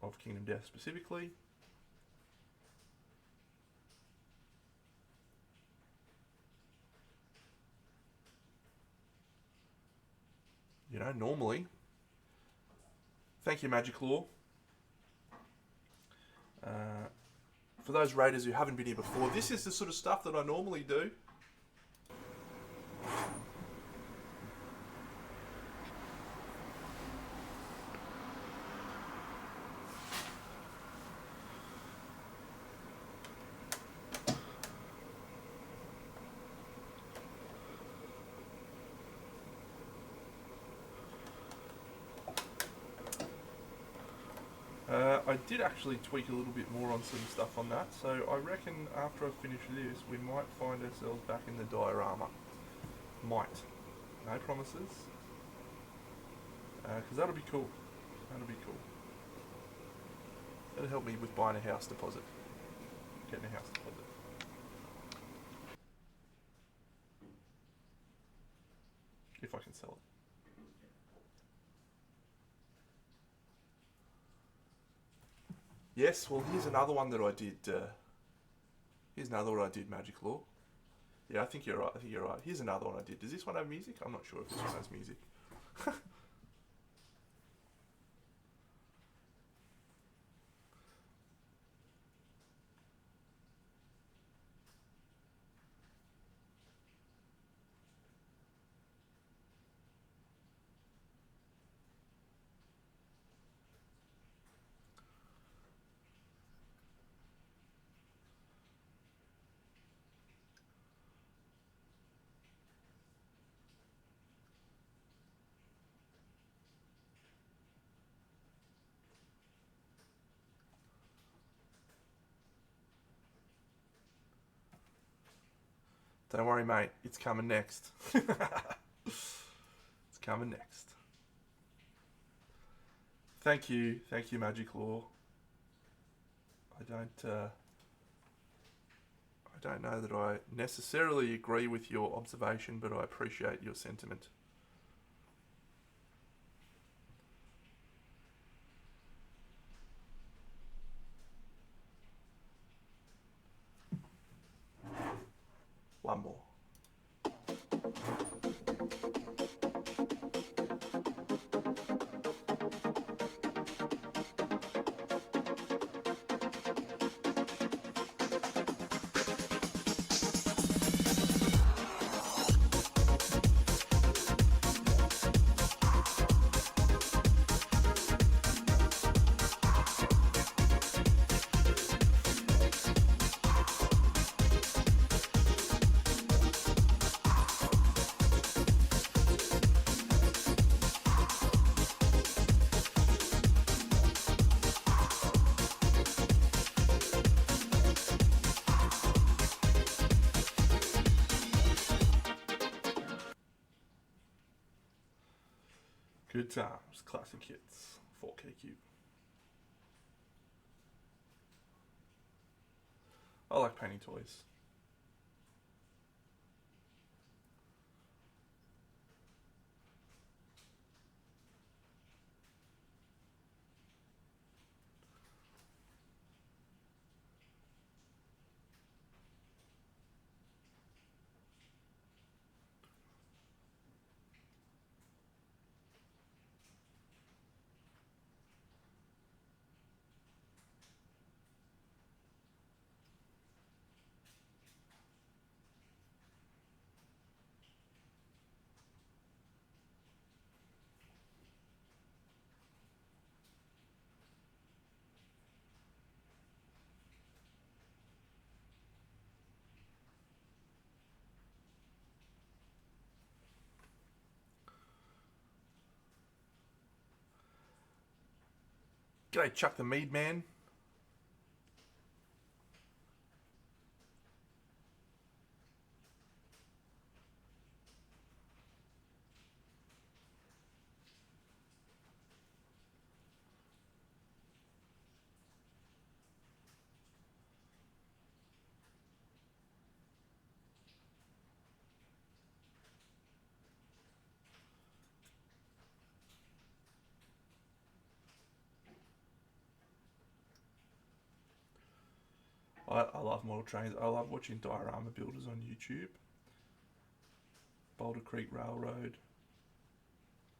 of Kingdom Death specifically. You know, normally, thank you, Magic Law. For those raiders who haven't been here before, this is the sort of stuff that I normally do. I did actually tweak a little bit more on some stuff on that, so I reckon after I finish this, we might find ourselves back in the diorama. Might. No promises. Because that'll be cool. That'll be cool. That'll help me with buying a house deposit. Getting a house deposit. if I can sell it. Yes, well, here's another one that I did. Here's another one I did, Magic Law. Yeah, I think you're right. Here's another one I did. Does this one have music? I'm not sure if this one has music. Don't worry, mate. It's coming next. It's coming next. Thank you, Magic Law. I don't know that I necessarily agree with your observation, but I appreciate your sentiment. One more. Good times, classic hits, 4K Cube. I like painting toys. G'day, Chuck the Mead Man. I love model trains. I love watching diorama builders on YouTube. Boulder Creek Railroad.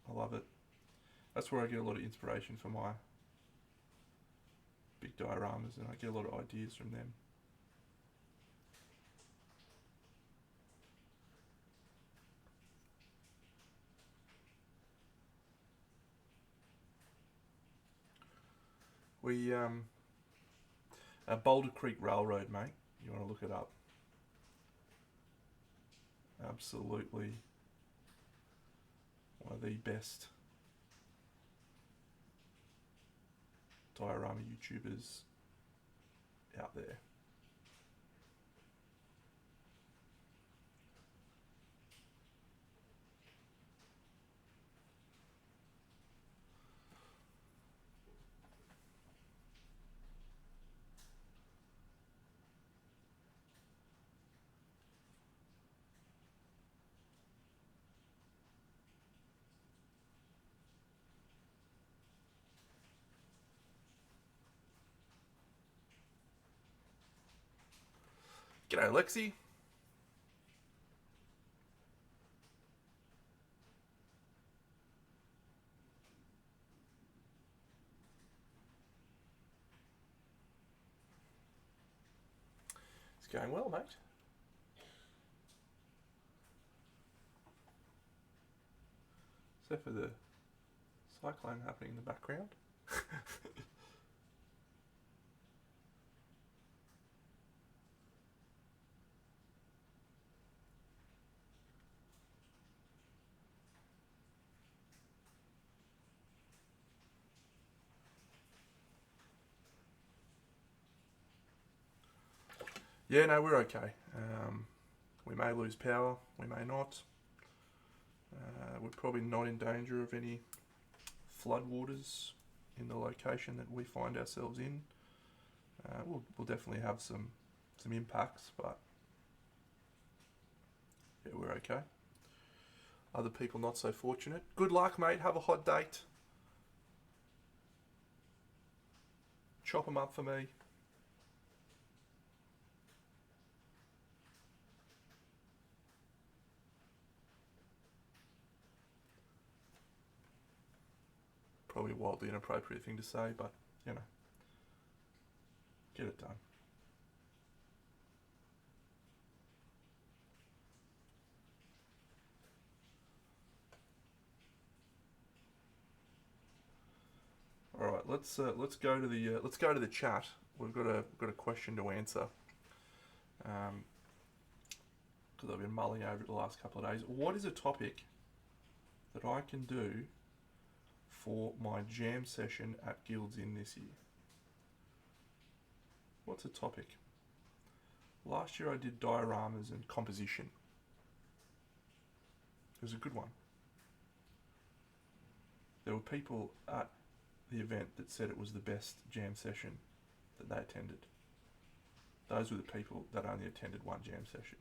I love it. That's where I get a lot of inspiration for my big dioramas, and I get a lot of ideas from them. We Boulder Creek Railroad, mate. You want to look it up? Absolutely one of the best diorama YouTubers out there. G'day, Lexi. It's going well, mate. Except for the cyclone happening in the background. Yeah, no, we're okay. We may lose power, we may not. We're probably not in danger of any floodwaters in the location that we find ourselves in. We'll definitely have some impacts, but yeah, we're okay. Other people not so fortunate. Good luck, mate. Have a hot date. Chop them up for me. Probably a wildly inappropriate thing to say, but you know, get it done. All right, let's go to the chat. We've got a question to answer. Because I've been mulling over it the last couple of days. What is a topic that I can do for my jam session at Guilds Inn this year? What's a topic? Last year I did dioramas and composition. It was a good one. There were people at the event that said it was the best jam session that they attended. Those were the people that only attended one jam session.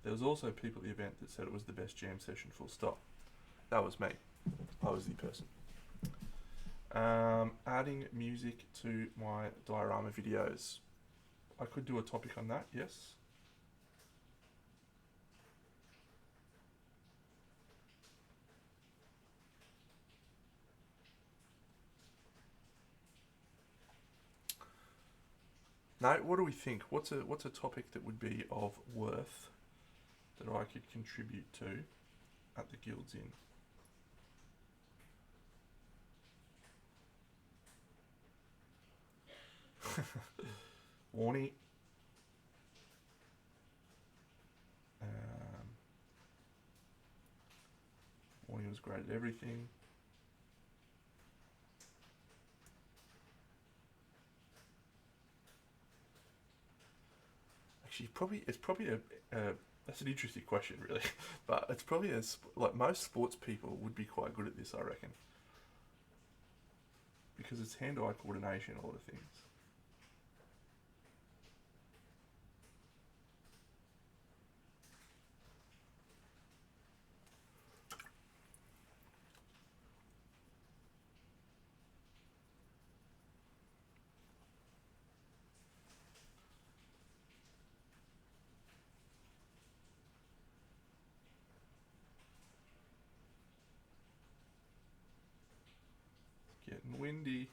There was also people at the event that said it was the best jam session, full stop. That was me. I was the person. Adding music to my diorama videos. I could do a topic on that, yes. No, what do we think? What's a topic that would be of worth that I could contribute to at the Guilds Inn? Warnie. Warnie was great at everything. Actually, it's probably a that's an interesting question, really. But it's probably like most sports people would be quite good at this, I reckon, because it's hand-eye coordination, a lot of things. It's getting windy.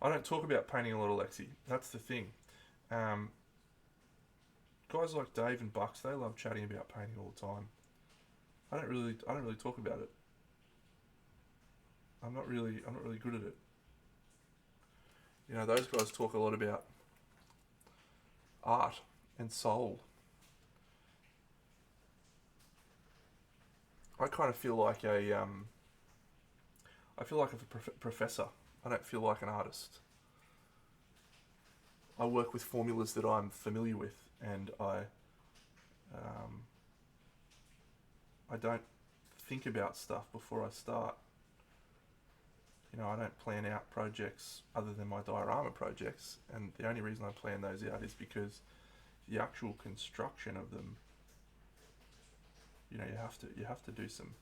I don't talk about painting a lot, Alexi. That's the thing. Guys like Dave and Bucks, they love chatting about painting all the time. I don't really talk about it. I'm not really good at it. You know, those guys talk a lot about art and soul. I kind of feel like a professor. I don't feel like an artist. I work with formulas that I'm familiar with, and I don't think about stuff before I start. You know, I don't plan out projects other than my diorama projects, and the only reason I plan those out is because the actual construction of them, you know, you have to do some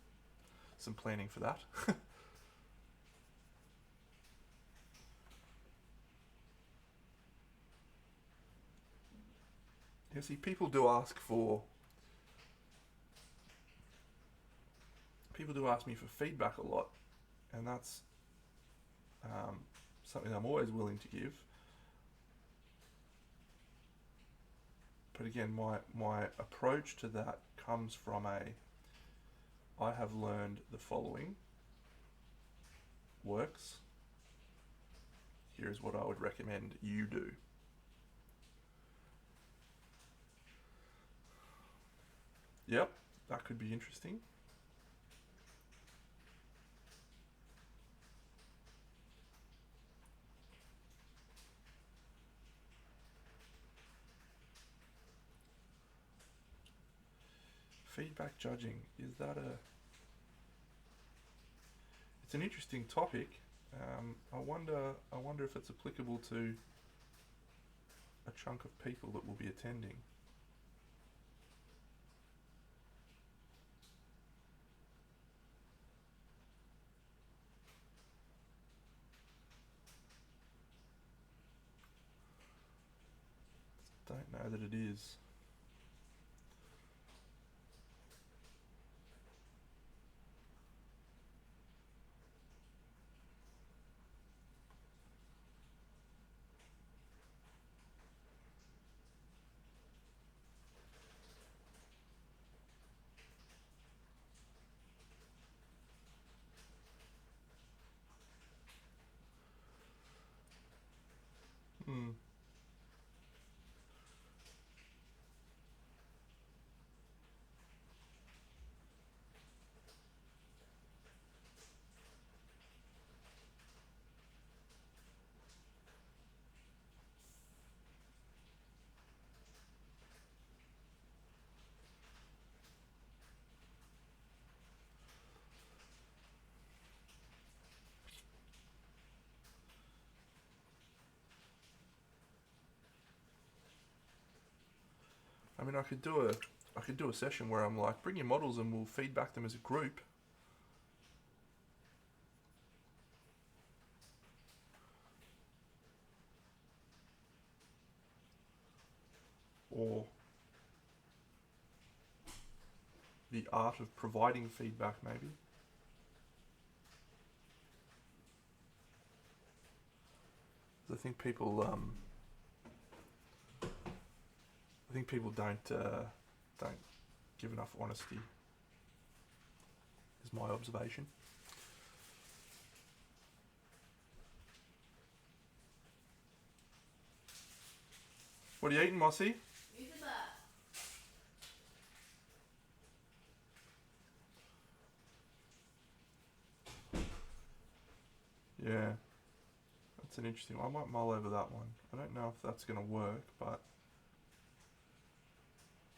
some planning for that. Yeah, see, people do ask me for feedback a lot, and that's something I'm always willing to give. But again, my approach to that comes from I have learned the following works. Here's what I would recommend you do. Yep, that could be interesting. Feedback judging, is that it's an interesting topic. I wonder if it's applicable to a chunk of people that will be attending. Don't know that it is. Hmm. I mean, I could do a session where I'm like, bring your models and we'll feedback them as a group. Or the art of providing feedback, maybe. I think people don't give enough honesty. Is my observation. What are you eating, Mossy? Yeah, that's an interesting one. I might mull over that one. I don't know if that's going to work, but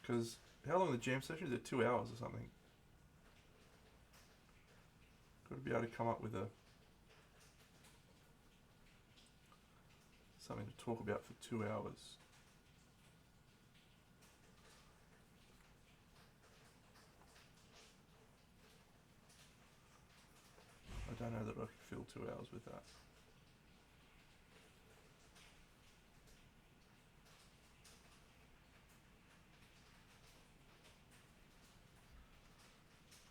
because how long are the jam sessions? They're 2 hours or something. Got to be able to come up with something to talk about for 2 hours. I don't know that I could fill 2 hours with that.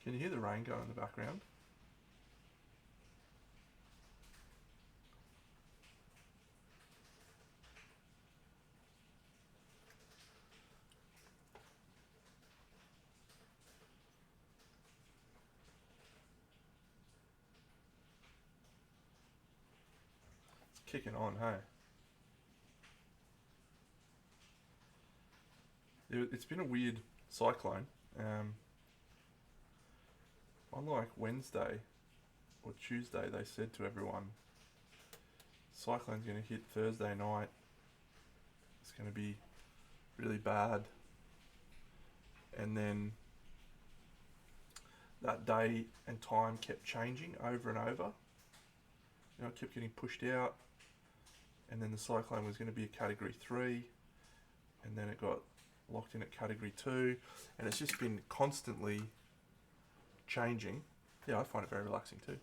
Can you hear the rain going in the background? It's kicking on, hey? It's been a weird cyclone. On like Wednesday or Tuesday, they said to everyone, cyclone's going to hit Thursday night. It's going to be really bad. And then that day and time kept changing over and over. You know, it kept getting pushed out. And then the cyclone was going to be a Category 3. And then it got locked in at Category 2. And it's just been constantly changing. Yeah, I find it very relaxing too.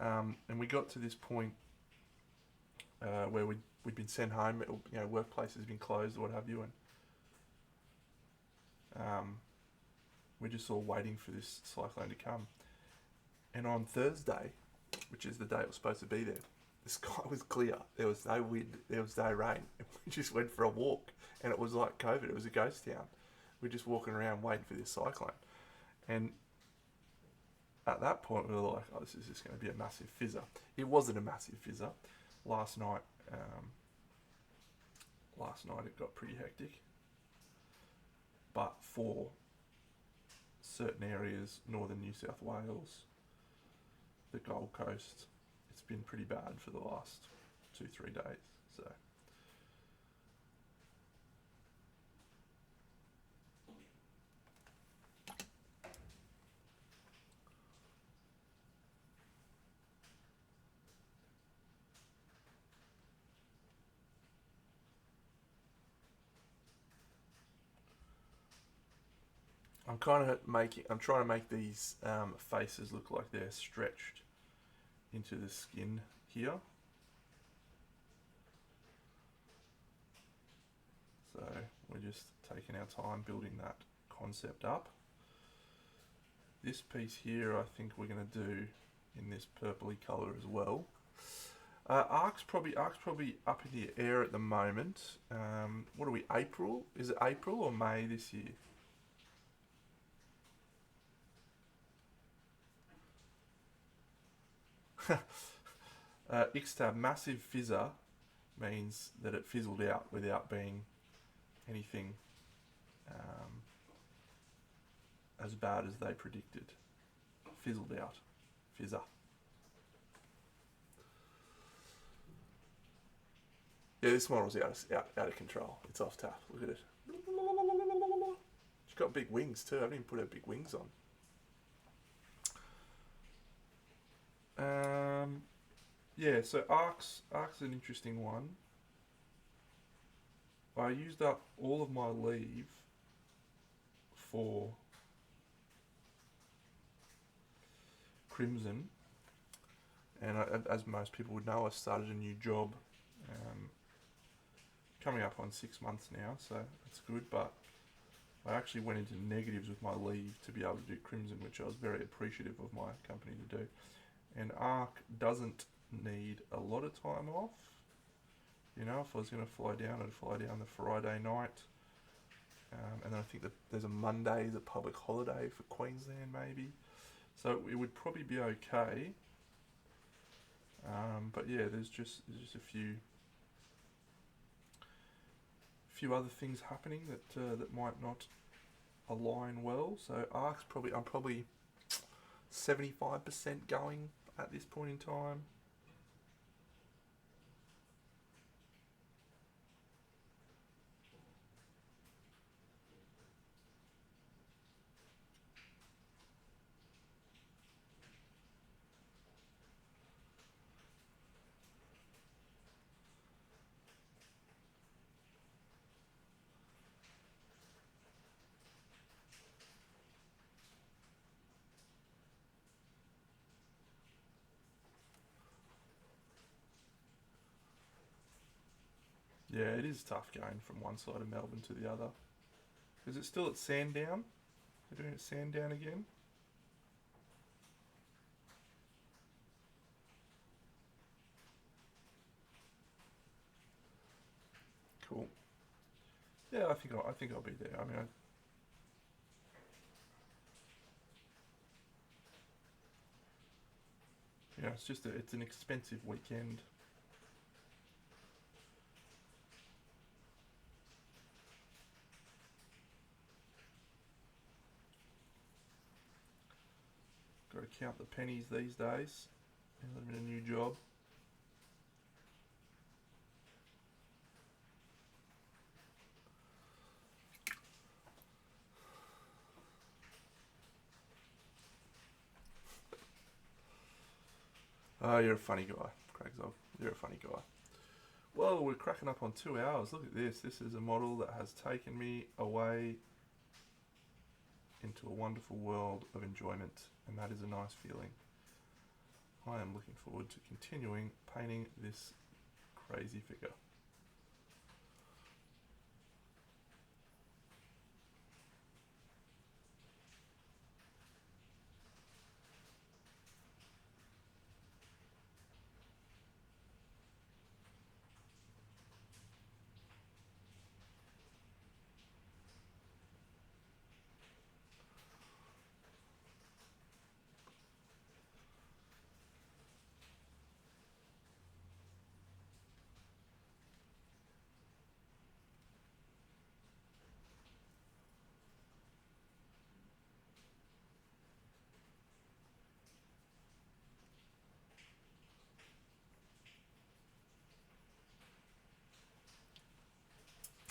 And we got to this point where we'd been sent home. You know, workplaces had been closed or what have you, and we're just all waiting for this cyclone to come. And on Thursday, which is the day it was supposed to be there, the sky was clear. There was no wind. There was no rain. We just went for a walk, and it was like COVID. It was a ghost town. We're just walking around waiting for this cyclone. And at that point, we were like, "Oh, this is just going to be a massive fizzer." It wasn't a massive fizzer. Last night it got pretty hectic. But for certain areas, northern New South Wales, the Gold Coast, it's been pretty bad for the last 2-3 days. So I'm trying to make these faces look like they're stretched into the skin here. So we're just taking our time building that concept up. This piece here, I think we're going to do in this purpley colour as well. Ark's probably up in the air at the moment. What are we? April? Is it April or May this year? Ixtab, massive fizzer means that it fizzled out without being anything as bad as they predicted. Fizzled out. Fizzer. Yeah, this model's out of control. It's off tap. Look at it. She's got big wings too. I haven't even put her big wings on. Yeah, so Ark's an interesting one. I used up all of my leave for Crimson, and as most people would know, I started a new job coming up on 6 months now, so that's good, but I actually went into negatives with my leave to be able to do Crimson, which I was very appreciative of my company to do. And Ark doesn't need a lot of time off. You know, if I was going to fly down, I'd fly down the Friday night. And then I think that there's a Monday, the public holiday for Queensland maybe. So it would probably be okay. But yeah, there's just a few other things happening that might not align well. So Ark's I'm probably 75% going at this point in time. Yeah, it is tough going from one side of Melbourne to the other. Is it still at Sandown? They're doing it at Sandown again? Cool. Yeah, I think I'll be there. I mean, yeah, it's an expensive weekend. Got to count the pennies these days. I'm in a new job. Oh, you're a funny guy, Craig's. You're a funny guy. Well, we're cracking up on 2 hours. Look at this. This is a model that has taken me away into a wonderful world of enjoyment, and that is a nice feeling. I am looking forward to continuing painting this crazy figure.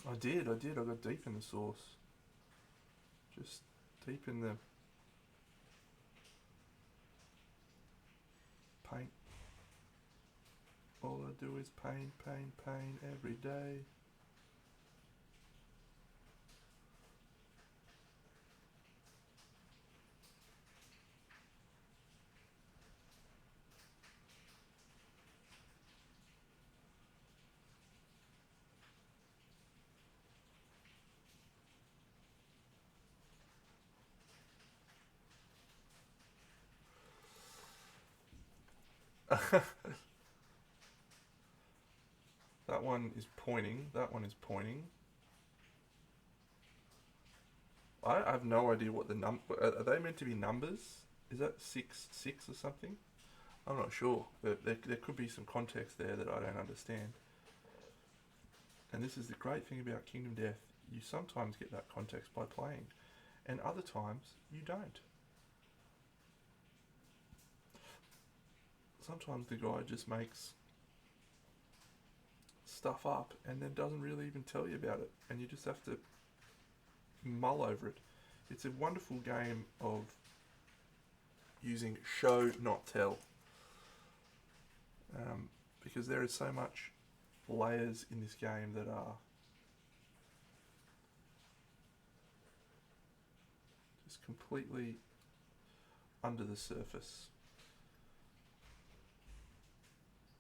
I did. I got deep in the sauce. Just deep in the paint. All I do is paint every day. That one is pointing. That one is pointing. I have no idea what the are they meant to be numbers? Is that 6 or something? I'm not sure. There could be some context there that I don't understand. And this is the great thing about Kingdom Death. You sometimes get that context by playing, and other times you don't. Sometimes the guy just makes stuff up and then doesn't really even tell you about it, and you just have to mull over it. It's a wonderful game of using show, not tell, because there is so much layers in this game that are just completely under the surface.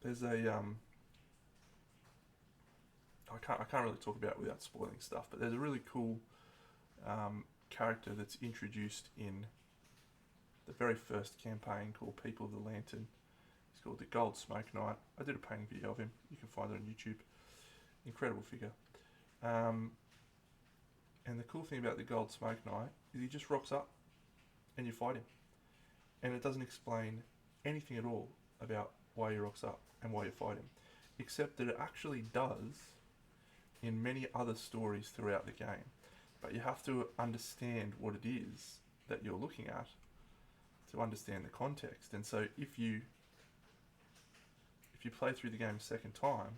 There's a I can't really talk about it without spoiling stuff, but there's a really cool character that's introduced in the very first campaign called People of the Lantern. He's called the Gold Smoke Knight. I did a painting video of him. You can find it on YouTube. Incredible figure. And the cool thing about the Gold Smoke Knight is he just rocks up and you fight him. And it doesn't explain anything at all about why he rocks up and why you fight him, except that it actually does in many other stories throughout the game. But you have to understand what it is that you're looking at to understand the context. And so if you play through the game a second time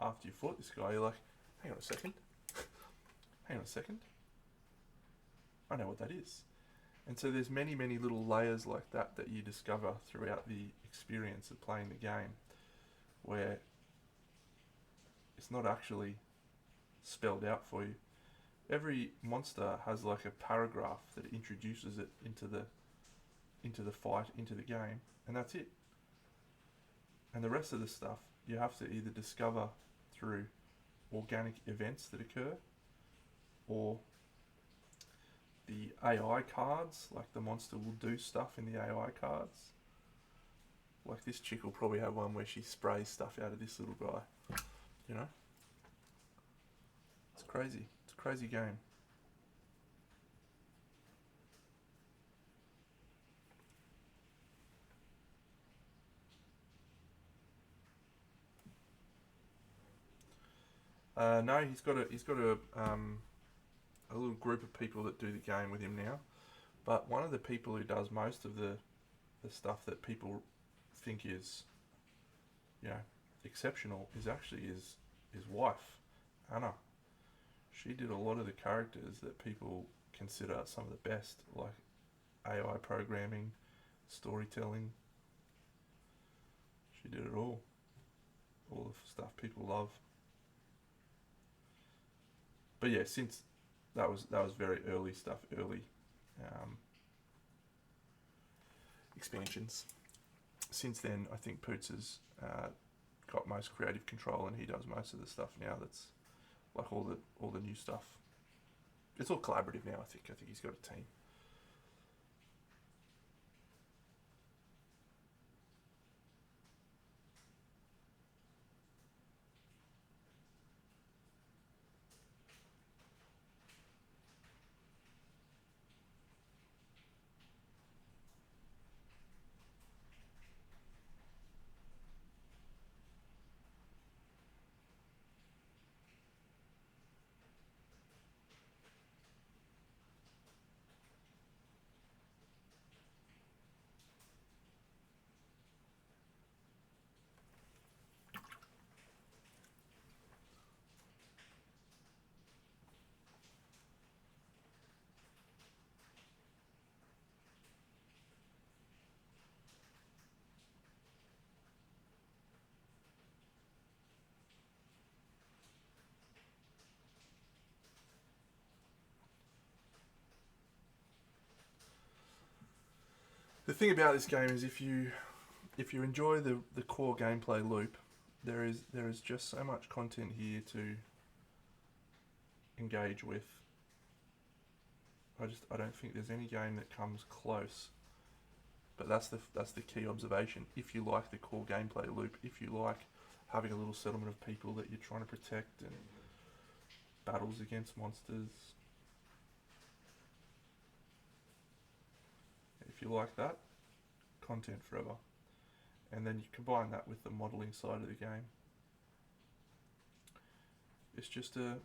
after you fought this guy, you're like, hang on a second, I know what that is. And so there's many little layers like that that you discover throughout the experience of playing the game, where it's not actually spelled out for you. Every monster has like a paragraph that introduces it into the fight, into the game, and that's it. And the rest of the stuff you have to either discover through organic events that occur, or the AI cards. Like the monster will do stuff in the AI cards. Like this chick will probably have one where she sprays stuff out of this little guy. You know? It's crazy. It's a crazy game. No, he's got a little group of people that do the game with him now. But one of the people who does most of the stuff that people think is, exceptional is actually his wife, Anna. She did a lot of the characters that people consider some of the best, like AI programming, storytelling. She did it all the stuff people love. But yeah, since that was very early stuff, expansions. Since then, I think Poots has got most creative control, and he does most of the stuff now. That's like all the new stuff. It's all collaborative now. I think he's got a team. The thing about this game is if you enjoy the core gameplay loop, there is just so much content here to engage with. I don't think there's any game that comes close. But that's the key observation. If you like the core gameplay loop, if you like having a little settlement of people that you're trying to protect and battles against monsters, if you like that, content forever. And then you combine that with the modelling side of the game. It's just a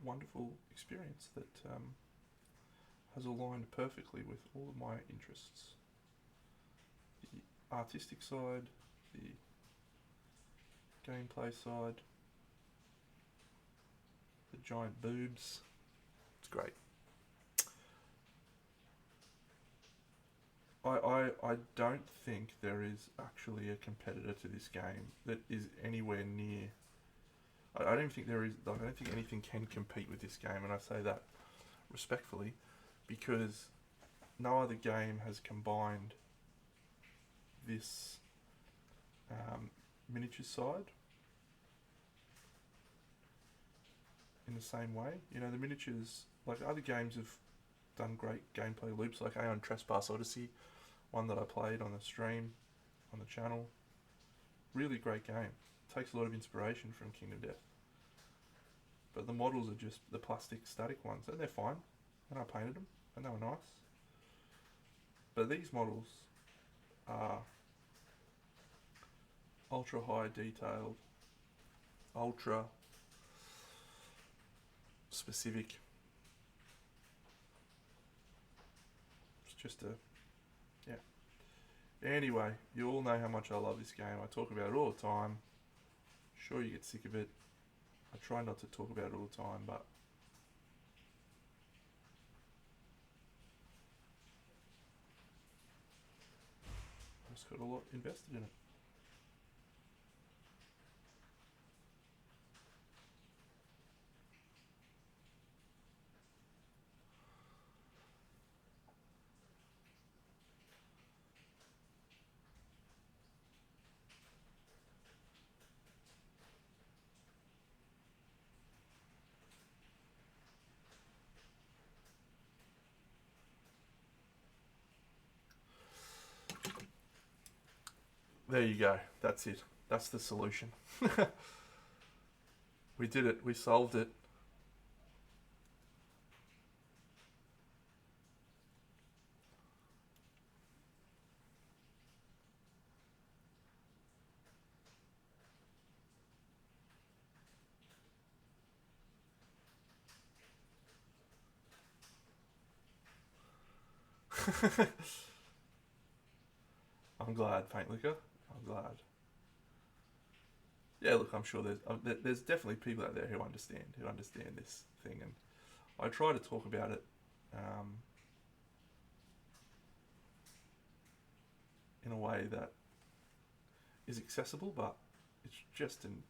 wonderful experience that has aligned perfectly with all of my interests. The artistic side, the gameplay side, the giant boobs. It's great. I don't think there is actually a competitor to this game that is anywhere near. I don't think there is. I don't think anything can compete with this game, and I say that respectfully, because no other game has combined this miniature side in the same way. You know, the miniatures, like other games have done great gameplay loops, like Aeon Trespass Odyssey, one that I played on the stream, on the channel. Really great game. Takes a lot of inspiration from Kingdom Death. But the models are just the plastic static ones, and they're fine. And I painted them, and they were nice. But these models are ultra high detailed, ultra specific. It's just yeah. Anyway, you all know how much I love this game. I talk about it all the time. Sure, you get sick of it. I try not to talk about it all the time, but I just got a lot invested in it. There you go. That's it. That's the solution. We did it. We solved it. I'm glad, Paint Liquor. I'm glad. Yeah, look, I'm sure there's definitely people out there who understand this thing, and I try to talk about it in a way that is accessible, but it's just an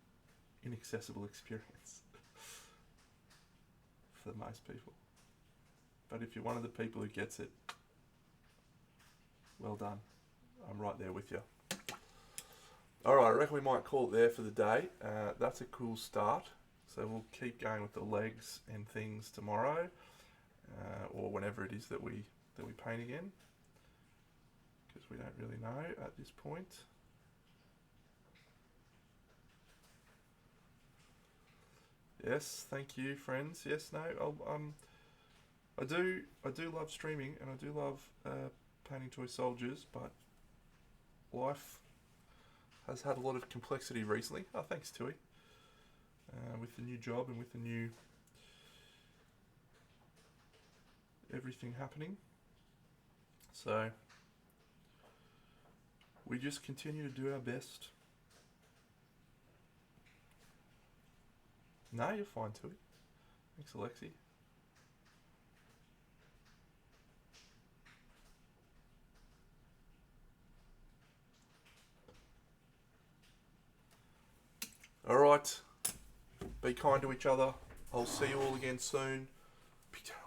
inaccessible experience for most people. But if you're one of the people who gets it, well done. I'm right there with you. Alright, I reckon we might call it there for the day. That's a cool start. So we'll keep going with the legs and things tomorrow, or whenever it is that we paint again, because we don't really know at this point. Yes, thank you, friends. Yes, no, I do love streaming, and I do love painting toy soldiers, but life has had a lot of complexity recently. Oh, thanks, Tui. With the new job and with the new everything happening. So we just continue to do our best. No, you're fine, Tui. Thanks, Alexi. Alright. Be kind to each other. I'll see you all again soon. Peace out.